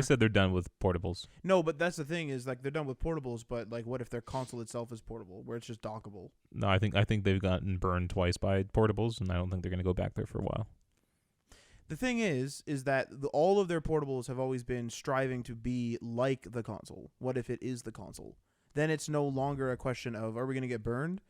said they're done with portables. No, but that's the thing is like they're done with portables. But like, what if their console itself is portable, where it's just dockable? No, I think they've gotten burned twice by portables, and I don't think they're going to go back there for a while. The thing is that all of their portables have always been striving to be like the console. What if it is the console? Then it's no longer a question of are we going to get burned?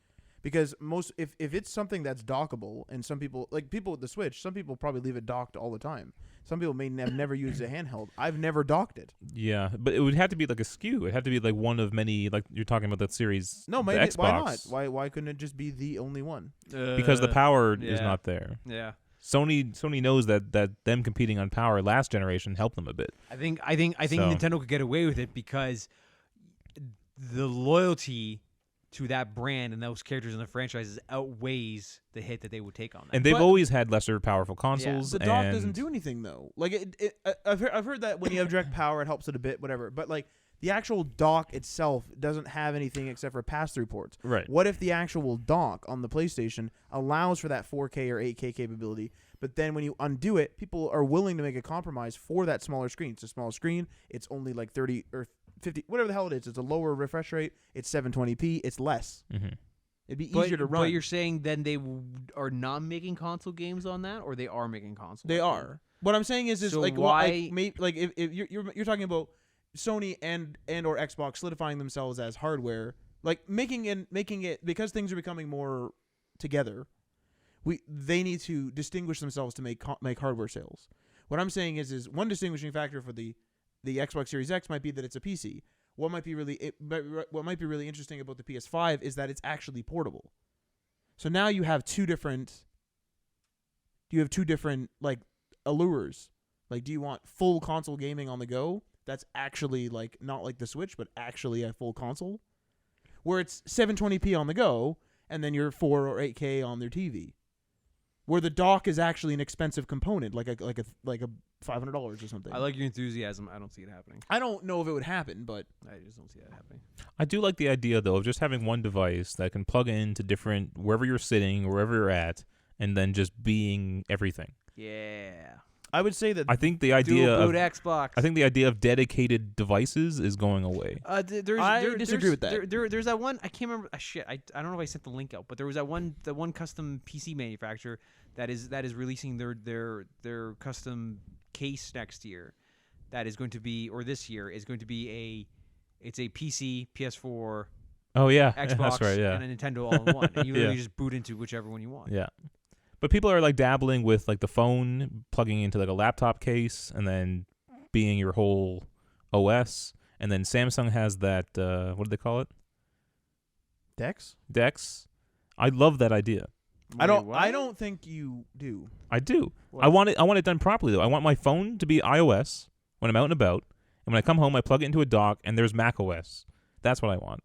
Because if it's something that's dockable, and some people, like people with the Switch, some people probably leave it docked all the time. Some people may have never used a handheld. I've never docked it. Yeah, but it would have to be like a SKU. It'd have to be like one of many, like you're talking about that series. No, the maybe, Xbox, why not? Why couldn't it just be the only one? Because the power is yeah. not there. Yeah. Sony knows that them competing on power last generation helped them a bit. I think So- Nintendo could get away with it because the loyalty to that brand and those characters in the franchises outweighs the hit that they would take on that. And they've But- always had lesser powerful consoles. The dock and doesn't do anything though. Like I've heard that when you have direct power, it helps it a bit, whatever. But like the actual dock itself doesn't have anything except for pass-through ports. Right. What if the actual dock on the PlayStation allows for that 4K or 8K capability, but then when you undo it, people are willing to make a compromise for that smaller screen. It's a smaller screen. It's only like 30 or 50, whatever the hell it is. It's a lower refresh rate. It's 720p. It's less. Mm-hmm. It'd be easier to run. But you're saying then they are not making console games on that, or they are making console? They are. What I'm saying is So like why- like if you're talking about Sony and or Xbox solidifying themselves as hardware, like making it because things are becoming more together. They need to distinguish themselves to make hardware sales. What I'm saying is one distinguishing factor for the Xbox Series X might be that it's a PC. What might be really interesting about the PS5 is that it's actually portable. So now you have two different like allures. Like, do you want full console gaming on the go? That's actually like not like the Switch, but actually a full console, where it's 720p on the go, and then you're 4 or 8K on their TV, where the dock is actually an expensive component, like a $500 or something. I like your enthusiasm. I don't see it happening. I don't know if it would happen, but I just don't see that happening. I do like the idea though of just having one device that can plug into different wherever you're sitting, wherever you're at, and then just being everything. Yeah. I would say that I think the idea Dual of boot Xbox. I think the idea of dedicated devices is going away. I disagree with that. There's that one. I can't remember. Shit. I don't know if I sent the link out, but there was that one custom PC manufacturer that is releasing their custom case next year, that is going to be, or this year is going to be it's a PC, PS4, Oh yeah, Xbox, that's right. Yeah, and a Nintendo all in one. And you literally Yeah. just boot into whichever one you want. yeah. But people are like dabbling with like the phone plugging into like a laptop case and then being your whole OS. And then Samsung has that what do they call it? Dex. I love that idea. I Wait, what? don't think you do. I do. What? I want it done properly though. I want my phone to be iOS when I'm out and about, and when I come home I plug it into a dock and there's Mac OS. That's what I want.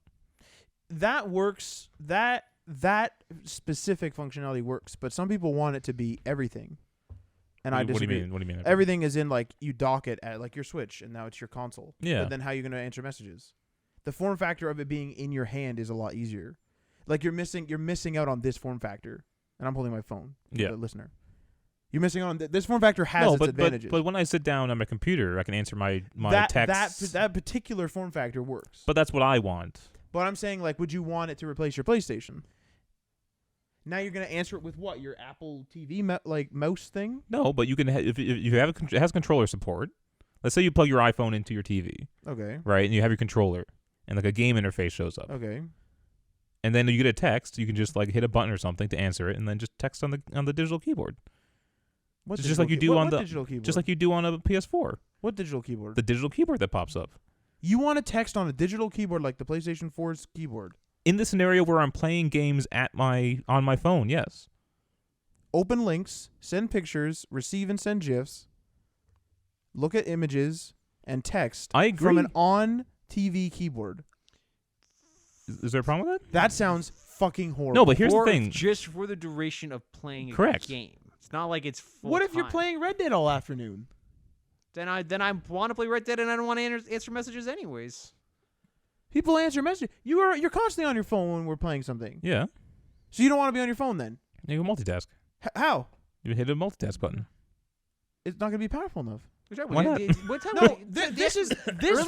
That works. That specific functionality works, but some people want it to be everything. And I What do you disagree. mean? What do you mean? Everything is in like you dock it at like your Switch, and now it's your console. Yeah. But then how are you going to answer messages? The form factor of it being in your hand is a lot easier. Like you're missing out on this form factor, and I'm holding my phone. Yeah. The listener, you're missing out on this form factor has No, its but advantages. when I sit down on my computer, I can answer my texts. that particular form factor works. But that's what I want. But I'm saying, like, would you want it to replace your PlayStation? Now you're gonna answer it with what? Your Apple TV mouse thing? No, but you can if you have it has controller support. Let's say you plug your iPhone into your TV, Okay. right? And you have your controller, and like a game interface shows up, Okay. and then you get a text. You can just like hit a button or something to answer it, and then just text on the digital keyboard, What Just like you do on the- digital keyboard? just like you do on a PS4. What digital keyboard? The digital keyboard that pops up. You want to text on a digital keyboard like the PlayStation 4's keyboard? In the scenario where I'm playing games on my phone, yes. Open links, send pictures, receive and send GIFs, look at images, and text I agree. from an on-TV keyboard. Is there a problem with that? That sounds fucking horrible. No, but here's Or the thing. just for the duration of playing Correct. a game. It's not like it's full What if you're time. playing Red Dead all afternoon? Then I want to play Red Dead and I don't want to answer messages anyways. People answer messages. You're constantly on your phone when we're playing something. Yeah, So you don't want to be on your phone then? you can multitask. How? You hit a multitask button. It's not going to be powerful enough. Why not? What time? No, this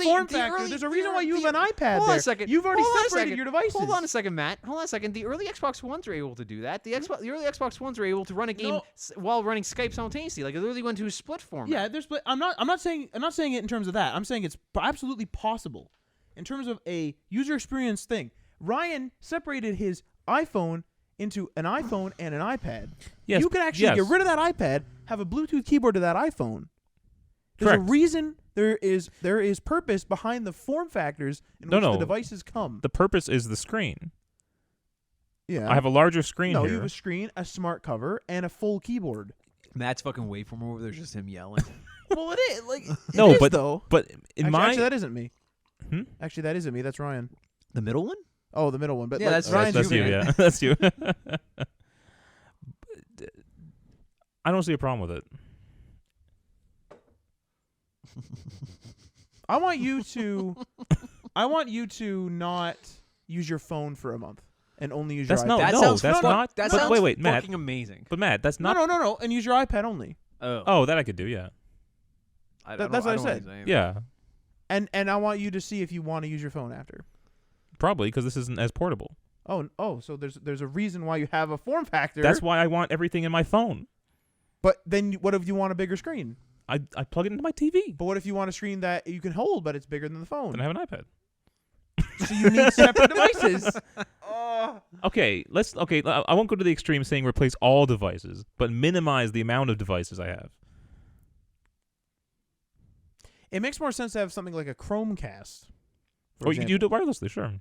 form the factor. early- There's a reason the- why you have the- an iPad hold on there. a second. You've already Hold on a separated second. your devices. Hold on a second, Matt. Hold on a second. The early Xbox Ones are able to do that. The early Xbox Ones are able to run a game No. while running Skype simultaneously. Like they literally went to a split format. Yeah, there's. I'm not saying it in terms of that. I'm saying it's absolutely possible, in terms of a user experience thing. Ryan separated his iPhone into an iPhone and an iPad. Yes, You can actually yes. get rid of that iPad, have a Bluetooth keyboard to that iPhone. There's Correct. a reason. There is purpose behind the form factors in which No. the devices come. The purpose is the screen. Yeah. I have a larger screen no, here. you have a screen, a smart cover, and a full keyboard. Matt's fucking waveform over there, just him yelling. Well, it is like No, it is, but- though. But in Actually, that isn't me. Hmm? Actually, that isn't me. That's Ryan. The middle one? Oh, the middle one. But Yeah, like, that's Ryan's that's you, man. yeah, that's you. I don't see a problem with it. I want you to not use your phone for a month and only use That's your not. iPad. That no, sounds that's fuck- not. That but sounds wait, Matt. fucking amazing. But Matt, that's not. No, and use your iPad only. Oh, that I could do. Yeah, That's what I said. yeah, And I want you to see if you want to use your phone after. probably because this isn't as portable. Oh, so there's a reason why you have a form factor. That's why I want everything in my phone. But then what if you want a bigger screen? I plug it into my TV. But what if you want a screen that you can hold but it's bigger than the phone? Then I have an iPad. So you need separate devices. Okay, I won't go to the extreme saying replace all devices, but minimize the amount of devices I have. It makes more sense to have something like a Chromecast. for Or you can do example. it wirelessly, sure.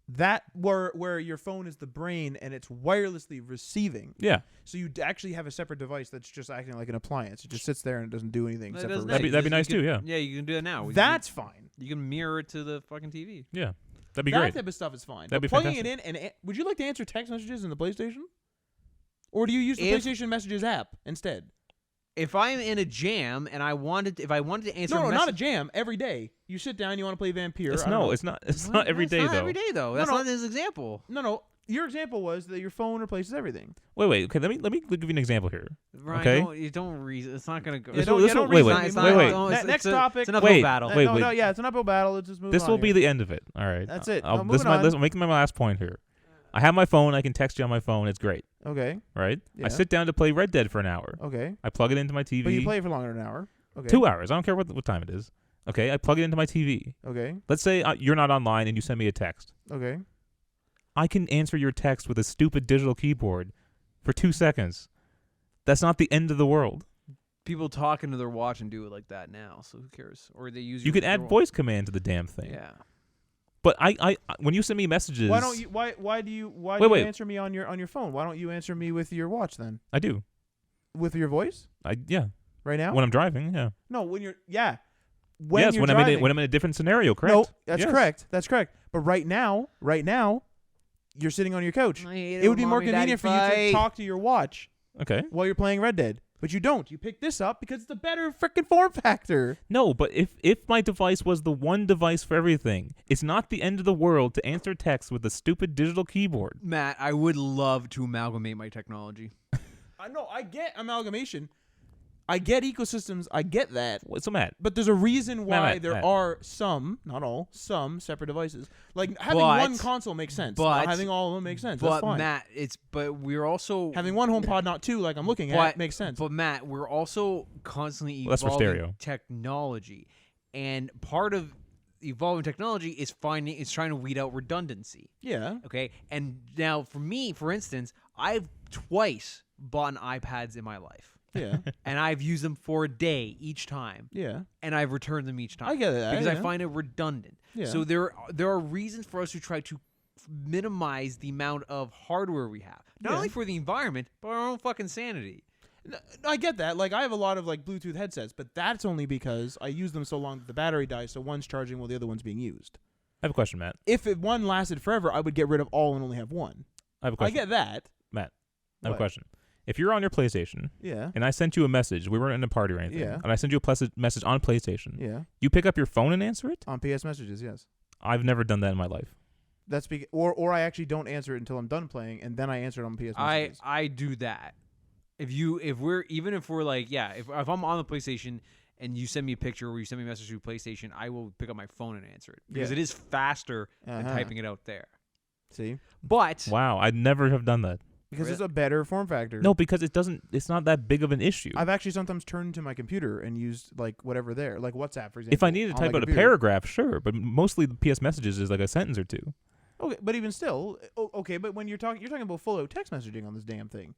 That where your phone is the brain and it's wirelessly receiving. Yeah, So you actually have a separate device that's just acting like an appliance. It just sits there and it doesn't do anything. Except for That'd be receive. nice too, yeah. Yeah, you can do that now. That's fine. You can mirror it to the fucking TV. yeah, that'd be That great. type of stuff is fine. That'd But be plugging fantastic. it in and would you like to answer text messages in the PlayStation? Or do you use the If- PlayStation Messages app instead? If I'm in a jam and I wanted to answer No, a not a jam. Every day you sit down, you want to play Vampire. I don't know. It's not every day It's not though. every day though. No, That's no. not his example. No. Your example was that your phone replaces everything. Wait. Okay, let me give you an example here. Ryan, Okay. you don't reason. It's not gonna go. Yeah, This don't- will- yeah, don't wait, reason. wait, It's wait, not- wait. no, It's- next it's a- topic. It's an uphill Wait, battle. wait. No, yeah, it's an uphill battle. Let's just move This on will be here. the end of it. All right. That's it. This Moving is my on. I'm making my last point here. I have my phone. I can text you on my phone. It's great, Okay. right? Yeah. I sit down to play Red Dead for an hour. Okay. I plug it into my TV. But you play it for longer than an hour. Okay. 2 hours. I don't care what time it is. Okay, I plug it into my TV. Okay. Let's say you're not online and you send me a text. Okay. I can answer your text with a stupid digital keyboard for 2 seconds. That's not the end of the world. People talk into their watch and do it like that now, so who cares? Or they use You your- could add their- voice command to the damn thing. Yeah. But I when you send me messages, Why don't you? Why do you Wait. answer me on your phone? Why don't you answer me with your watch then? I do. With your voice Yeah. right now? When I'm driving, yeah. No, when you're When yes, you're when driving. I'm in a different scenario, correct? No, that's Yes. correct. That's correct. But right now, you're sitting on your couch. It would be more convenient for you to talk to your watch Okay. while you're playing Red Dead. But you don't. You pick this up because it's a better freaking form factor. No, but if my device was the one device for everything, it's not the end of the world to answer text with a stupid digital keyboard. Matt, I would love to amalgamate my technology. I know. I get amalgamation. I get ecosystems. I get that. What's the matter? But there's a reason why Matt. there are some, not all, some separate devices. Like having But- one console makes sense. but- Not having all of them makes sense. But That's fine. Matt, but we're also Having one HomePod, not two, like I'm looking at, But- makes sense. But Matt, we're also constantly Well, that's for evolving stereo. technology, and part of evolving technology is trying to weed out redundancy. Yeah. Okay, and now for me, for instance, I've twice bought iPads in my life, Yeah. and I've used them for a day each time, Yeah. and I've returned them each time. I get that. because I yeah. find it redundant. Yeah. So there are reasons for us to try to minimize the amount of hardware we have, not Yeah. only for the environment but our own fucking sanity. No, I get that. Like I have a lot of like Bluetooth headsets, but that's only because I use them so long that the battery dies, so one's charging while the other one's being used. I have a question, Matt. If one lasted forever, I would get rid of all and only have one. I have a I question. get that. Matt, I have a What? question. If you're on your PlayStation Yeah. and I sent you a message, we weren't in a party or anything, Yeah. and I sent you a message on PlayStation, Yeah. you pick up your phone and answer it? On PS messages, yes. I've never done that in my life. That's or I actually don't answer it until I'm done playing, and then I answer it on PS messages. I do that. If we're like, yeah, if I'm on the PlayStation and you send me a picture or you send me a message through PlayStation, I will pick up my phone and answer it because Yeah. it is faster than Uh-huh. typing it out there. See, But Wow, I'd never have done that. because Really? it's a better form factor. No, because it's not that big of an issue. I've actually sometimes turned to my computer and used like whatever there, like WhatsApp, for example. If I need to on type my out a computer. paragraph, sure, but mostly the PS messages is like a sentence or two. Okay, but even still, okay. But when you're talking about full out text messaging on this damn thing.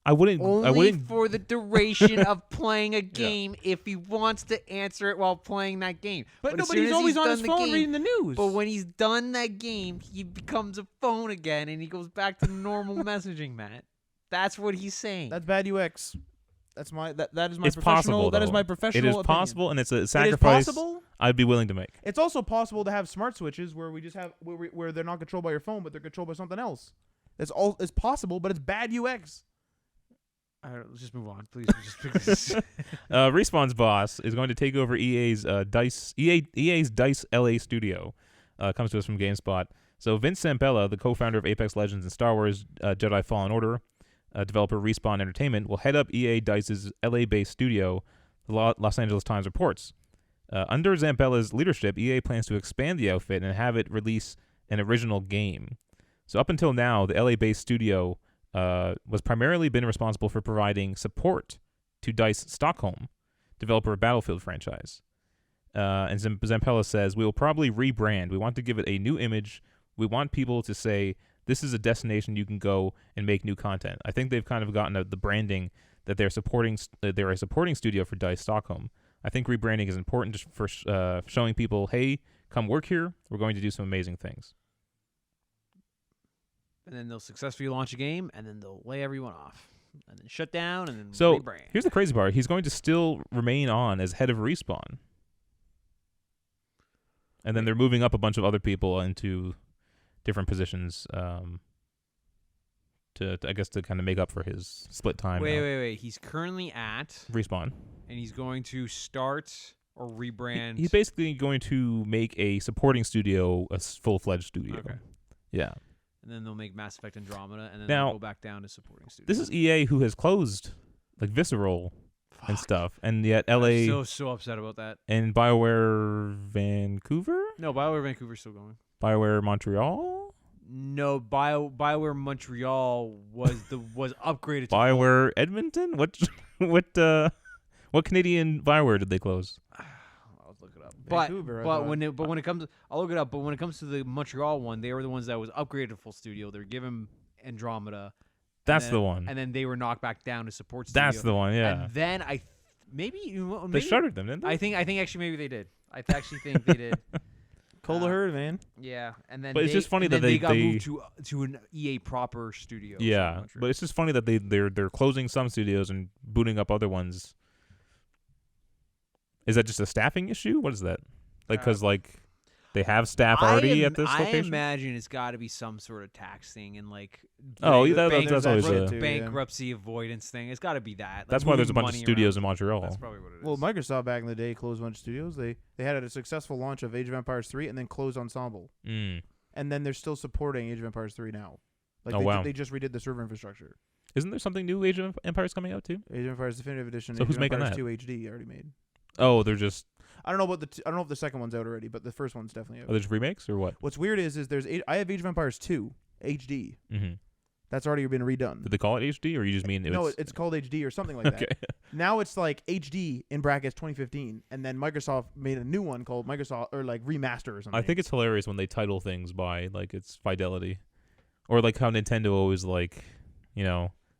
I wouldn't. only for the duration of playing a game if he wants to answer it while playing that game. But as soon he's as always on done his the phone game- reading the news. But when he's done that game, he becomes a phone again and he goes back to normal messaging, Matt. That's what he's saying. that's bad UX. That is my It's professional. possible. That is though. my professional. It is opinion. possible, and it's a It is sacrifice possible. I'd be willing to make. It's also possible to have smart switches where we just have where they're not controlled by your phone, but they're controlled by something else. It's possible, but it's bad UX. All right, let's just move on, please. Just pick this. Respawn's boss is going to take over EA's Dice LA studio. Comes to us from GameSpot. So Vince Zampella, the co-founder of Apex Legends and Star Wars Jedi Fallen Order, developer Respawn Entertainment, will head up EA Dice's LA-based studio, the Los Angeles Times reports. Under Zampella's leadership, EA plans to expand the outfit and have it release an original game. So up until now, the LA-based studio was primarily been responsible for providing support to DICE Stockholm, developer of Battlefield franchise. And Zampella says, we will probably rebrand. We want to give it a new image. We want people to say, this is a destination you can go and make new content. I think they've kind of gotten the branding that they're supporting. They're a supporting studio for DICE Stockholm. I think rebranding is important for showing people, hey, come work here. We're going to do some amazing things. And then they'll successfully launch a game, and then they'll lay everyone off, and then shut down, and then So rebrand. here's the crazy part. He's going to still remain on as head of Respawn. And then they're moving up a bunch of other people into different positions to I guess, to kind of make up for his split time. Wait. He's currently at, Respawn. and he's going to start or rebrand. He's basically going to make a supporting studio a full-fledged studio. Okay. Yeah. And then they'll make Mass Effect Andromeda, and then Now, they'll go back down to supporting studio. This is EA who has closed like Visceral and Fuck. stuff, and yet LA I'm so upset about that. and BioWare Vancouver, No, BioWare Vancouver's still going. BioWare Montreal, No, BioWare Montreal was upgraded to BioWare Edmonton. What Canadian BioWare did they close? I'll look it up. But Vancouver, I but thought. when it comes, I'll look it up. But when it comes to the Montreal one, they were the ones that was upgraded to full studio. They're given Andromeda. That's and the then- one. And then they were knocked back down to support studio. That's the one. Yeah. And then maybe They shuttered them, didn't they? I think actually maybe they did. I actually think they did. Cola herd, man. Yeah, and then But it's just funny and that then they- got they- moved to an EA proper studio. in Yeah, Montreal. but it's just funny that they're closing some studios and booting up other ones. Is that just a staffing issue? What is that? Like, because they have staff already at this I location. imagine it's got to be some sort of tax thing and like Oh, yeah, bank- that's always shit a. too. bankruptcy avoidance thing. It's got to be that. Like That's why there's a moving bunch of money studios in around. Montreal. That's probably what it is. Well, Microsoft back in the day closed a bunch of studios. They had a successful launch of Age of Empires 3 and then closed Ensemble. Mm. And then they're still supporting Age of Empires 3 now. Like Oh, they, wow. they just redid the server infrastructure. Isn't there something new Age of Empires coming out too? Age of Empires Definitive Edition. So Age who's of making Empires that? 2 HD already made. Oh, they're just I don't know about I don't know if the second one's out already, but the first one's definitely out. are they just remakes or what? What's weird is there's I have Age of Empires 2 HD. Mm-hmm. That's already been redone. Did they call it HD or you just mean No, it's called HD or something like okay? that. Now it's like HD in brackets 2015, and then Microsoft made a new one called Microsoft or like Remaster or something. I think it's hilarious when they title things by like its fidelity, or like how Nintendo always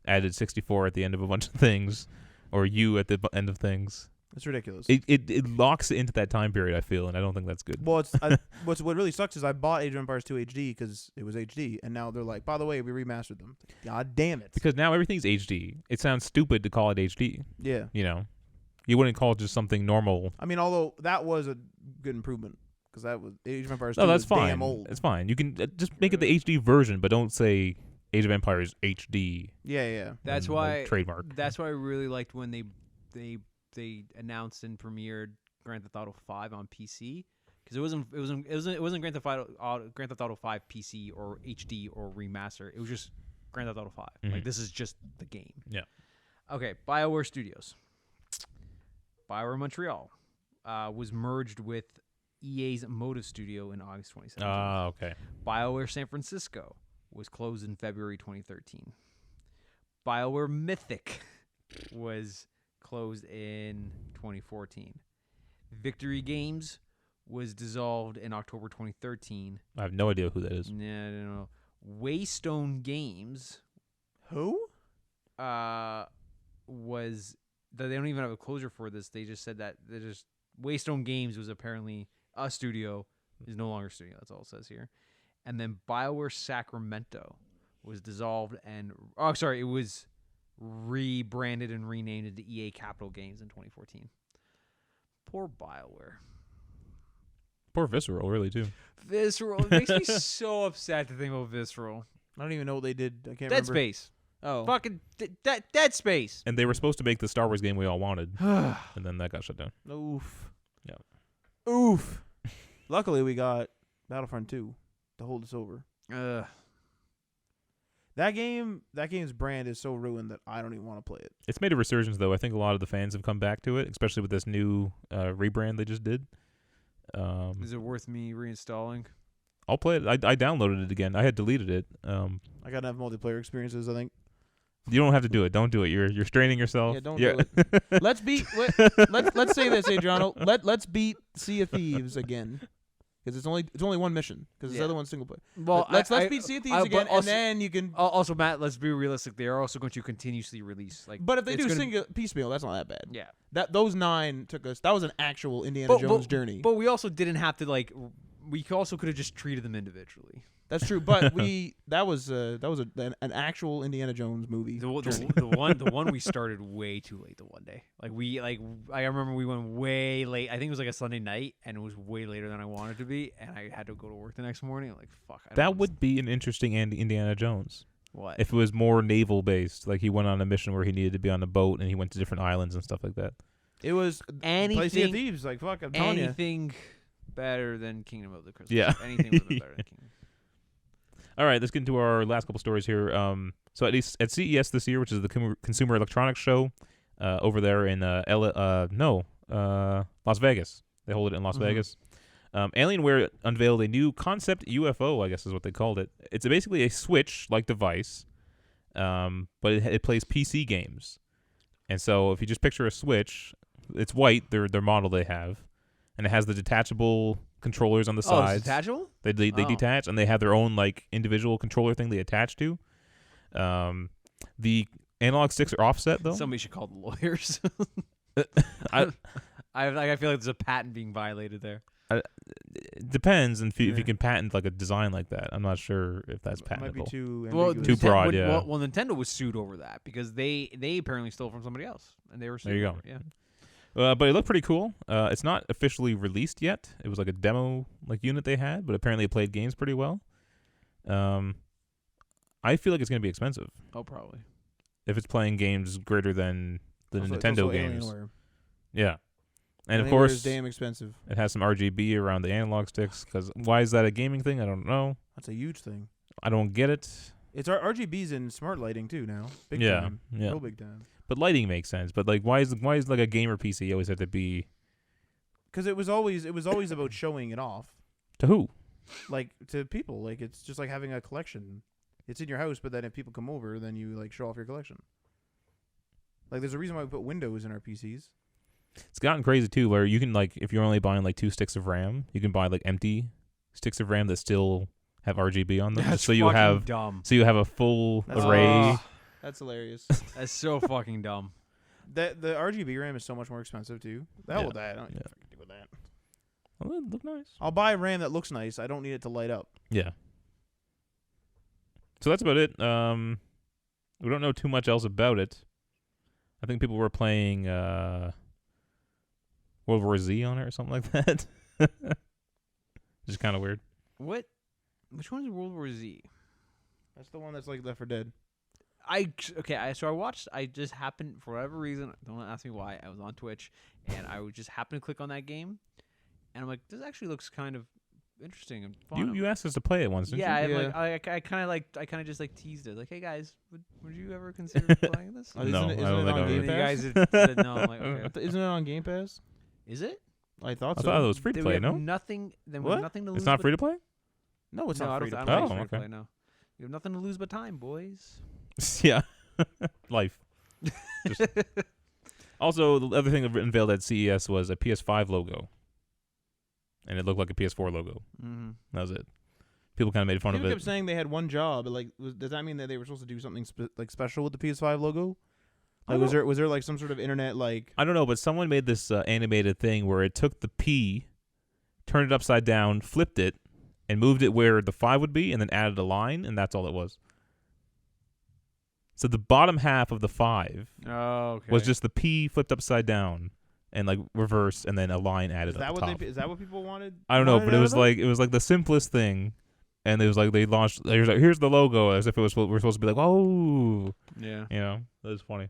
added 64 at the end of a bunch of things, or U at the end of things. it's ridiculous. It locks it into that time period. I feel, and I don't think that's good. Well, what really sucks is I bought Age of Empires 2 HD because it was HD, and now they're like, by the way, we remastered them. God damn it! Because now everything's HD. It sounds stupid to call it HD. Yeah, You wouldn't call it just something normal. I mean, although that was a good improvement because that was Age of Empires 2 No, that's was fine. damn old. It's fine. You can just make it the HD version, but don't say Age of Empires HD. Yeah. That's and, why trademark. That's why I really liked when they announced and premiered Grand Theft Auto 5 on PC because it wasn't Grand Theft Auto 5 PC or HD or remaster. It was just Grand Theft Auto 5. Mhm. Like this is just the game. Yeah. Okay, BioWare Studios. BioWare Montreal was merged with EA's Motive Studio in August 2017. Okay. BioWare San Francisco was closed in February 2013. BioWare Mythic was closed in 2014. Victory Games was dissolved in October 2013. I have no idea who that is. No, I don't know. Waystone Games Who? was they don't even have a closure for this. They just said that Waystone Games was apparently a studio, is no longer a studio. That's all it says here. And then BioWare Sacramento was dissolved and it was rebranded and renamed into EA Capital Games in 2014. Poor BioWare. Poor Visceral, really too. Visceral. It makes me so upset to think about Visceral. I don't even know what they did. I can't Dead remember. Space. Oh, Fucking Dead Space. And they were supposed to make the Star Wars game we all wanted, and then that got shut down. oof. Yeah. Oof. Luckily, we got Battlefront 2 to hold us over. That game's brand is so ruined that I don't even want to play it. It's made a resurgence, though. I think a lot of the fans have come back to it, especially with this new rebrand they just did. Is it worth me reinstalling? I'll play it. I downloaded it again. I had deleted it. I gotta have multiplayer experiences. I think. You don't have to do it. Don't do it. You're straining yourself. Yeah, don't do it. Let's beat. Let's say this, Adriano. Let's beat Sea of Thieves again, because it's only one mission. Because this Yeah. other one's single player. Well, Let's beat Sea of Thieves but again, and also- then you can. Also, Matt, let's be realistic. They are also going to continuously release. But if they it's do gonna- single piecemeal, that's not that bad. yeah. Those 9 took us. That was an actual Indiana Jones journey. But we also didn't have to we also could have just treated them individually. That's true. But that was an actual Indiana Jones movie. The journey. one we started way too late. The one day, I remember we went way late. I think it was like a Sunday night, and it was way later than I wanted to be, and I had to go to work the next morning. I'm like, fuck. That would be an interesting Indiana Jones. what If it was more naval based, like he went on a mission where he needed to be on a boat and he went to different islands and stuff like that. It was play Sea of anything Thieves. Like fuck, I'm telling you. anything better than Kingdom of the Crystal. Yeah. Anything would have been better than Kingdom. All right, let's get into our last couple stories here. So at CES this year, which is the Consumer Electronics Show, over there in Las Vegas. They hold it in Las Vegas. Alienware unveiled a new concept UFO, I guess is what they called it. It's basically a Switch-like device, but it plays PC games. And so if you just picture a Switch, it's white, their model they have, and it has the detachable controllers on the Oh, it's sides. detachable? They Oh. detach, and they have their own like individual controller thing they attach to. The analog sticks are offset though. Somebody should call the lawyers. I, I feel like there's a patent being violated there. it depends if you Yeah. can patent like a design like that. I'm not sure if that's It might be patentable. too Well, ambiguous. Too broad, when- yeah. Well, Nintendo was sued over that because they apparently stole from somebody else, and they were sued. There you go. over it, Yeah. But it looked pretty cool. It's not officially released yet. It was like a demo like unit they had, but apparently it played games pretty well. I feel like it's gonna be expensive Oh, probably. if it's playing games greater than the Also- it's Nintendo also games. Alienware. Yeah, and of Alienware course is damn expensive. it has some RGB around the analog sticks. Because why is that a gaming thing? I don't know. That's a huge thing. I don't get it. It's RGBs in smart lighting too now. Big Yeah, time. yeah. Real big time. But lighting makes sense. But like, why is like a gamer PC always have to be Because it was always about showing it off, to who? like to people. Like it's just like having a collection. It's in your house, but then if people come over, then you like show off your collection. Like there's a reason why we put windows in our PCs. It's gotten crazy too, where you can like if you're only buying like 2 sticks of RAM, you can buy like empty sticks of RAM that still have RGB on them, That's just so you fucking have dumb. a full That's array. Oh, That's hilarious. that's so fucking dumb. The RGB RAM is so much more expensive too. The hell Yeah. with that. I don't Yeah. fucking deal with that. Oh, it look nice. I'll buy RAM that looks nice. I don't need it to light up. Yeah. So that's about it. We don't know too much else about it. I think people were playing World War Z on it or something like that. Just kind of weird. What? Which one is World War Z? That's the one that's like Left 4 Dead. So I watched. I just happened for whatever reason. Don't ask me why. I was on Twitch and I would just happen to click on that game, and I'm like, this actually looks kind of interesting and fun. You asked us to play it once, didn't yeah, you? I'm like I kind of just like teased it. Like, hey guys, would you ever consider playing this? Oh, No, isn't it I don't think on I Game would. And you Pass? guys said no. I'm like, okay. Isn't it on Game Pass? Is it? I thought I so. thought it was free to Then play, we have no? nothing. Then we What? have nothing to lose. It's not but- free to play? No, it's no, not I free don't, to I play. don't think Oh, it's free to okay. play. No, you have nothing to lose but time, boys. Yeah. Life. Just- Also, the other thing that unveiled at CES was a PS5 logo. And it looked like a PS4 logo. Mm-hmm. That was it. People kind of made fun People of kept it. saying they had one job. But like, does that mean that they were supposed to do something special with the PS5 logo? Like, was there like some sort of internet like? I don't know, but someone made this animated thing where it took the P, turned it upside down, flipped it, and moved it where the 5 would be, and then added a line, and that's all it was. So the bottom half of the 5 Oh, okay. was just the P flipped upside down and like reversed, and then a line added Is that up what top. is that what people wanted? I don't know, wanted but out it of was like the simplest thing, and it was like they launched. They was like, here's the logo, as if it was we're supposed to be like, oh, Yeah. you know, that was funny.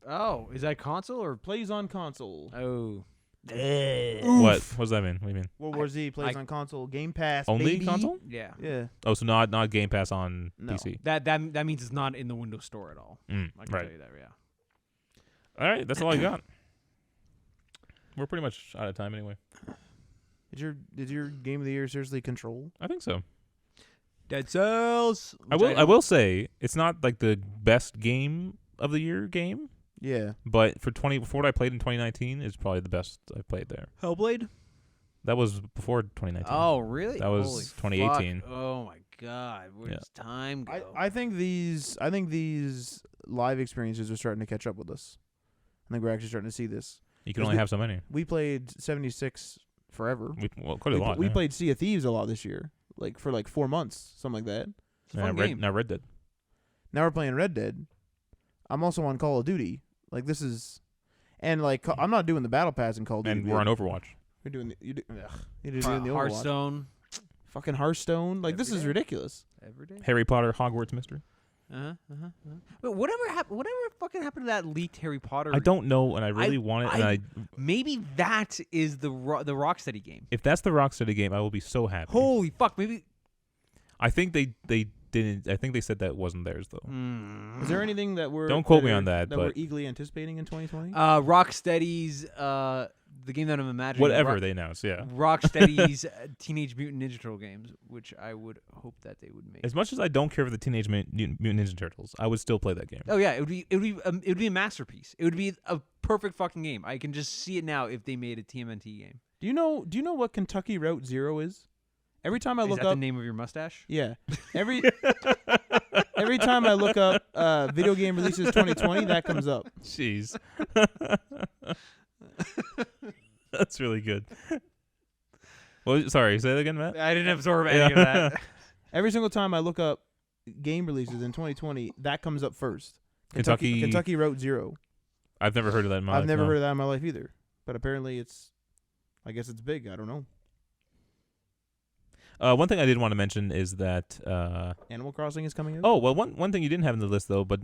Oh, is that console or? Plays on console. Oh. What? What does that mean? What do you mean? World War Z plays on console. Game Pass. Only baby. console? Yeah. Yeah. Oh, so not Game Pass on No. PC. That means it's not in the Windows Store at all. I can Right. tell you that. Yeah. All right, that's all I got. We're pretty much out of time anyway. Did your game of the year seriously Control? I think so. Dead Cells. I will say it's not like the best game of the year game, Yeah. but for what I played in 2019 is probably the best I've played there. Hellblade. That was before 2019. Oh, really? That was Holy 2018. fuck. Oh my god, where does time go? I think these live experiences are starting to catch up with us. I think we're actually starting to see this. You can only have so many. We played 76 forever. Quite a lot. We yeah. played Sea of Thieves a lot this year, like for like 4 months, something like that. It's a fun game. Now Red Dead. Now we're playing Red Dead. I'm also on Call of Duty. Like this is, and like I'm not doing the battle pass in Call of Duty. And we're on Overwatch. We're doing you're doing the Overwatch. Hearthstone. Fucking Hearthstone. Like this Every is day. ridiculous. Every day. Harry Potter Hogwarts Mystery. But whatever fucking happened to that leaked Harry Potter? I don't know, and I really want it. And Maybe that is the Rocksteady game. if that's the Rocksteady game, I will be so happy. Holy fuck! Maybe. I think they didn't. I think they said that wasn't theirs though. Is there anything that we're Don't quote me on that, that we're but- eagerly anticipating in 2020? Rocksteady's the game that I'm imagining. Whatever they announce, yeah. Rocksteady's Teenage Mutant Ninja Turtle games, which I would hope that they would make. As much as I don't care for the Teenage Mutant Ninja Turtles, I would still play that game. Oh yeah, it would be a masterpiece. It would be a perfect fucking game. I can just see it now if they made a TMNT game. Do you know what Kentucky Route Zero is? Every time I Is look that up the name of your mustache? Yeah. Every time I look up video game releases 2020, that comes up. Jeez. That's really good. Well, sorry, say that again, Matt? I didn't absorb any of that. Every single time I look up game releases in 2020, that comes up first. Kentucky Route Zero. I've never heard of that in my life. I've never heard of that in my life either. But apparently I guess it's big. I don't know. One thing I did want to mention is that Animal Crossing is coming out. oh well, one thing you didn't have in the list though, but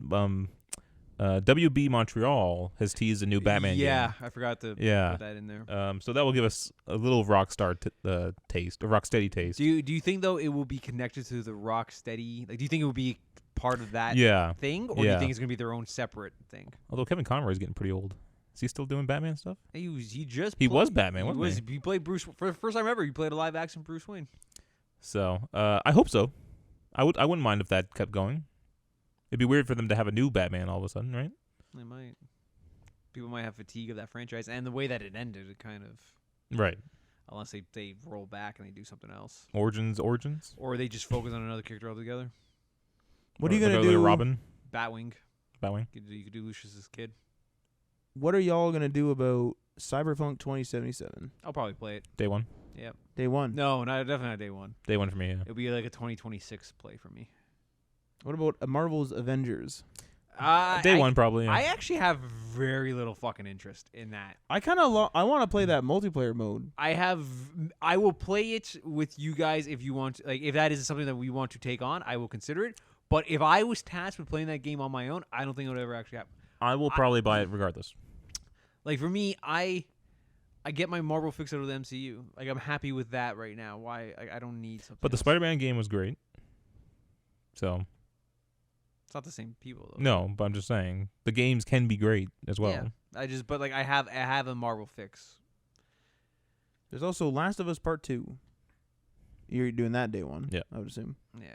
WB Montreal has teased a new Batman yeah, game. I forgot to Yeah. put that in there. So that will give us a little Rockstar taste, a Rocksteady taste. Do you think though it will be connected to the Rocksteady? Like, do you think it will be part of that Yeah. thing, or do you think it's gonna be their own separate thing? Although Kevin Conroy is getting pretty old. Is he still doing Batman stuff? He was Batman, wasn't he played Bruce for the first time ever. He played a live action Bruce Wayne. So I hope so. I wouldn't mind if that kept going. It'd be weird for them to have a new Batman all of a sudden, right? They might. People might have fatigue of that franchise and the way that it ended. It kind of Right. unless they roll back and they do something else, Origins. or they just focus on another character altogether. What are you gonna Like do? Robin. Batwing. Batwing. You could do Lucius's kid. What are y'all gonna do about Cyberpunk 2077? I'll probably play it. Day one. Yep. Day one. No, definitely not day one. Day one for me. Yeah. It'll be like a 2026 play for me. What about Marvel's Avengers? Day one probably. Yeah. I actually have very little fucking interest in that. I kind of I want to play that multiplayer mode. I will play it with you guys if you want. Like, if that is something that we want to take on, I will consider it. But if I was tasked with playing that game on my own, I don't think it would ever actually happen. I will probably buy it regardless. Like, for me, I get my Marvel fix out of the MCU. Like, I'm happy with that right now. Why I don't need something. But the else. Spider-Man game was great. So It's not the same people though. no, but I'm just saying the games can be great as well. Yeah. But like I have a Marvel fix. There's also Last of Us Part 2. You're doing that day one. Yeah. I would assume. Yeah.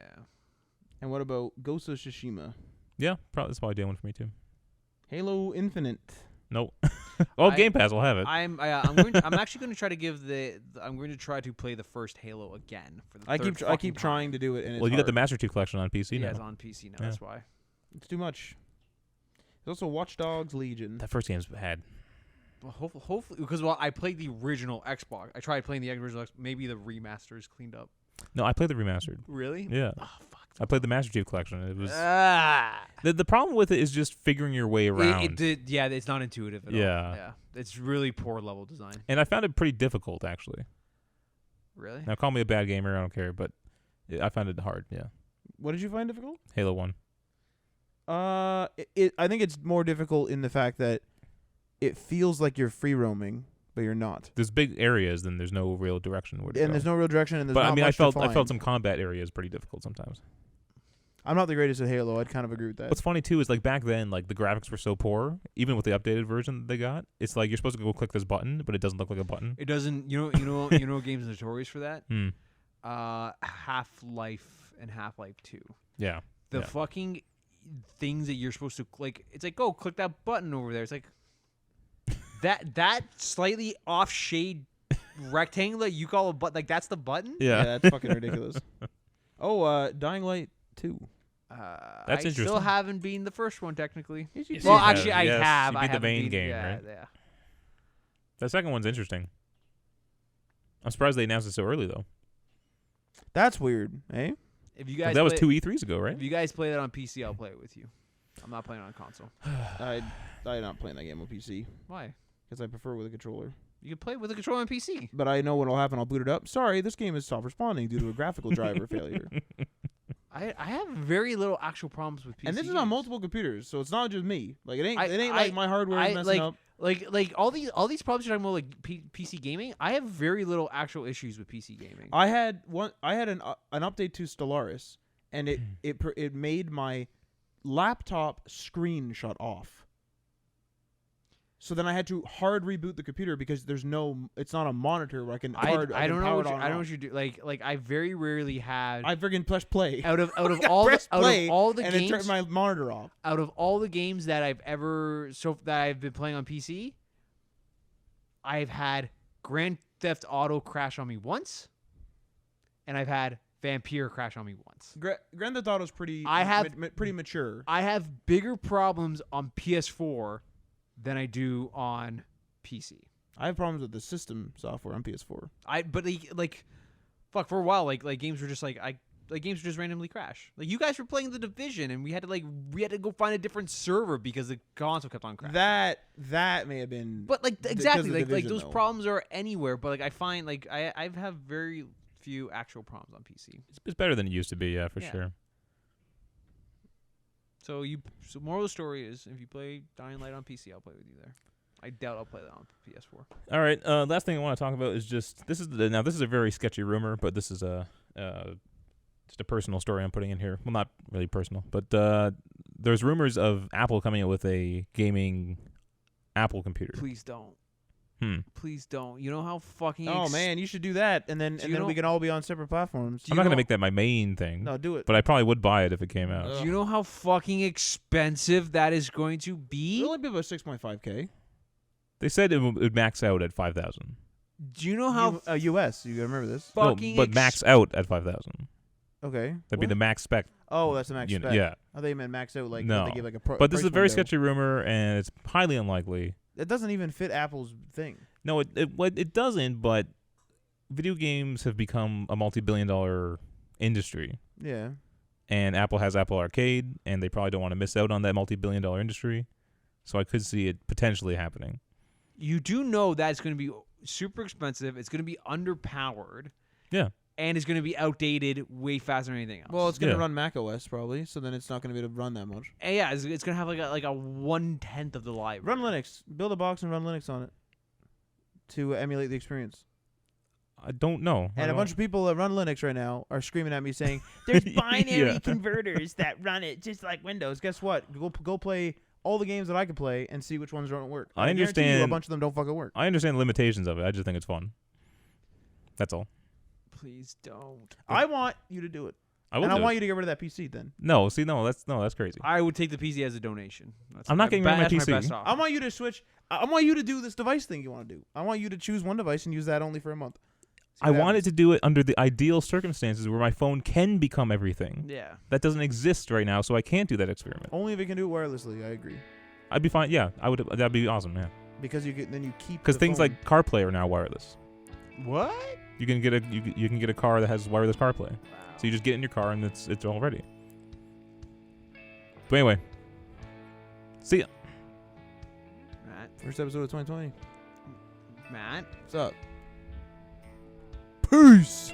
And what about Ghost of Tsushima? Yeah, probably that's probably day one for me too. Halo Infinite. Nope. Game Pass will have it. I'm actually going to try to I'm going to try to play the first Halo again for the I keep trying to do it, and it's Well, you got the hard. Master Chief Collection on PC Yeah, now. it's on PC now. Yeah. That's why. It's too much. There's also Watch Dogs Legion. That first game's bad. Well, hopefully, because I played the original Xbox. I tried playing the original Xbox. Maybe the remaster is cleaned up. No, I played the remastered. Really? Yeah. Oh fuck. I played the Master Chief Collection. It was Ah. the problem with it is just figuring your way around. Yeah, it's not intuitive at all. Yeah. Yeah. It's really poor level design. And I found it pretty difficult actually. Really? Now call me a bad gamer, I don't care, but I found it hard. Yeah. What did you find difficult? Halo 1. I think it's more difficult in the fact that it feels like you're free roaming, but you're not. There's big areas, then there's no real direction where to go. And there's no real direction, and there's But not I mean, much I to felt find. some combat areas pretty difficult sometimes. I'm not the greatest at Halo. I'd kind of agree with that. What's funny too is like back then, like the graphics were so poor, even with the updated version that they got. It's like you're supposed to go click this button, but it doesn't look like a button. It doesn't. You know what game's notorious for that? Hmm. Half-Life and Half-Life 2. Yeah. The Yeah. fucking things that you're supposed to like. It's like, go click that button over there. It's like that slightly off shade rectangle that you call a button. Like, that's the button. Yeah. that's fucking ridiculous. Oh, Dying Light 2. That's I interesting. still haven't been the first one technically. Yes, Well, you have. actually, I Yes, have. you I beat the haven't main been- game, yeah, right? Yeah. The second one's interesting. I'm surprised they announced it so early though. That's weird, eh? If you guys That was play- 2 E3s ago, right? If you guys play that on PC, I'll play it with you. I'm not playing on console. I'm not playing that game on PC Why? because I prefer with a controller. You can play with a controller on PC. But I know what'll happen. I'll boot it up. Sorry, this game is stop responding due to a graphical driver failure. I have very little actual problems with PC. And this is on multiple computers, so it's not just me. Like it ain't I- like my hardware is messing up. Like all these problems you're talking about, like PC gaming. I have very little actual issues with PC gaming. I had an update to Stellaris, and it made my laptop screen shut off. So then I had to hard reboot the computer because it's not a monitor where I can I hard. don't know. Power it on and I don't know off. what you do. Like I very rarely had I friggin' press play. out of I all the pressed play and it turned games my monitor off. out of all the games that I've been playing on PC, I've had Grand Theft Auto crash on me once, and I've had Vampire crash on me once. Grand Theft Auto's pretty. Pretty mature. I have bigger problems on PS4 than I do on PC. I have problems with the system software on PS4. Fuck, for a while games were just games would just randomly crash. Like you guys were playing The Division and we had to go find a different server because the console kept on crashing. That may have been. But exactly Division, those though. problems are anywhere. But I find I have very few actual problems on PC. It's better than it used to be, yeah, for Yeah. sure. So moral of the story is if you play Dying Light on PC, I'll play with you there. I doubt I'll play that on PS4. All right, last thing I want to talk about is just this is a very sketchy rumor, but this is just a personal story I'm putting in here. Well, not really personal, but there's rumors of Apple coming out with a gaming Apple computer. Please don't. Hmm. Please don't. You know how fucking Oh man, you should do that, and then we can all be on separate platforms. I'm not gonna make that my main thing. No, do it. But I probably would buy it if it came out. Do you know how fucking expensive that is going to be? It'll only be about 6.5K. They said it would max out at 5,000. Do you know how US? You gotta remember this. No, fucking but max out at 5,000. Okay. That'd be the max spec. Oh, that's the max unit. spec. Yeah. I thought you meant max out like No. they give like a But this is a price very window. sketchy rumor, and it's highly unlikely. It doesn't even fit Apple's thing. No, it doesn't. But video games have become a multi-billion-dollar industry, Yeah. and Apple has Apple Arcade, and they probably don't want to miss out on that multi-billion-dollar industry. So I could see it potentially happening. you do know that it's going to be super expensive. It's going to be underpowered. Yeah. And it's going to be outdated way faster than anything else. Well, it's gonna Yeah. run Mac OS probably, so then it's not gonna be able to run that much. And yeah, it's going to have like a 1/10 of the library. Run Linux. Build a box and run Linux on it to emulate the experience. I don't know. And a bunch of people that run Linux right now are screaming at me saying, "There's binary Yeah. converters that run it just like Windows." Guess what? Go play all the games that I can play and see which ones don't work. I guarantee you a understand- bunch of them don't fucking work. I understand the limitations of it. I just think it's fun. That's all. Please don't. I want you to do it, I will. and I do want it. you to get rid of that PC. Then No, see, that's crazy. I would take the PC as a donation. That's I'm not getting rid of my that's PC. best offer. I want you to switch. I want you to do this device thing you want to do. I want you to choose one device and use that only for a month. See I what wanted happens. to do it under the ideal circumstances where my phone can become everything. Yeah. That doesn't exist right now, so I can't do that experiment. Only if it can do it wirelessly. I agree. I'd be fine. Yeah, I would. That'd be awesome. Yeah, Because you then you keep because the things phone. like CarPlay are now wireless. What? You can get you can get a car that has wireless CarPlay. So you just get in your car and it's all ready. But anyway, see ya. Matt. First episode of 2020. Matt. What's up? Peace.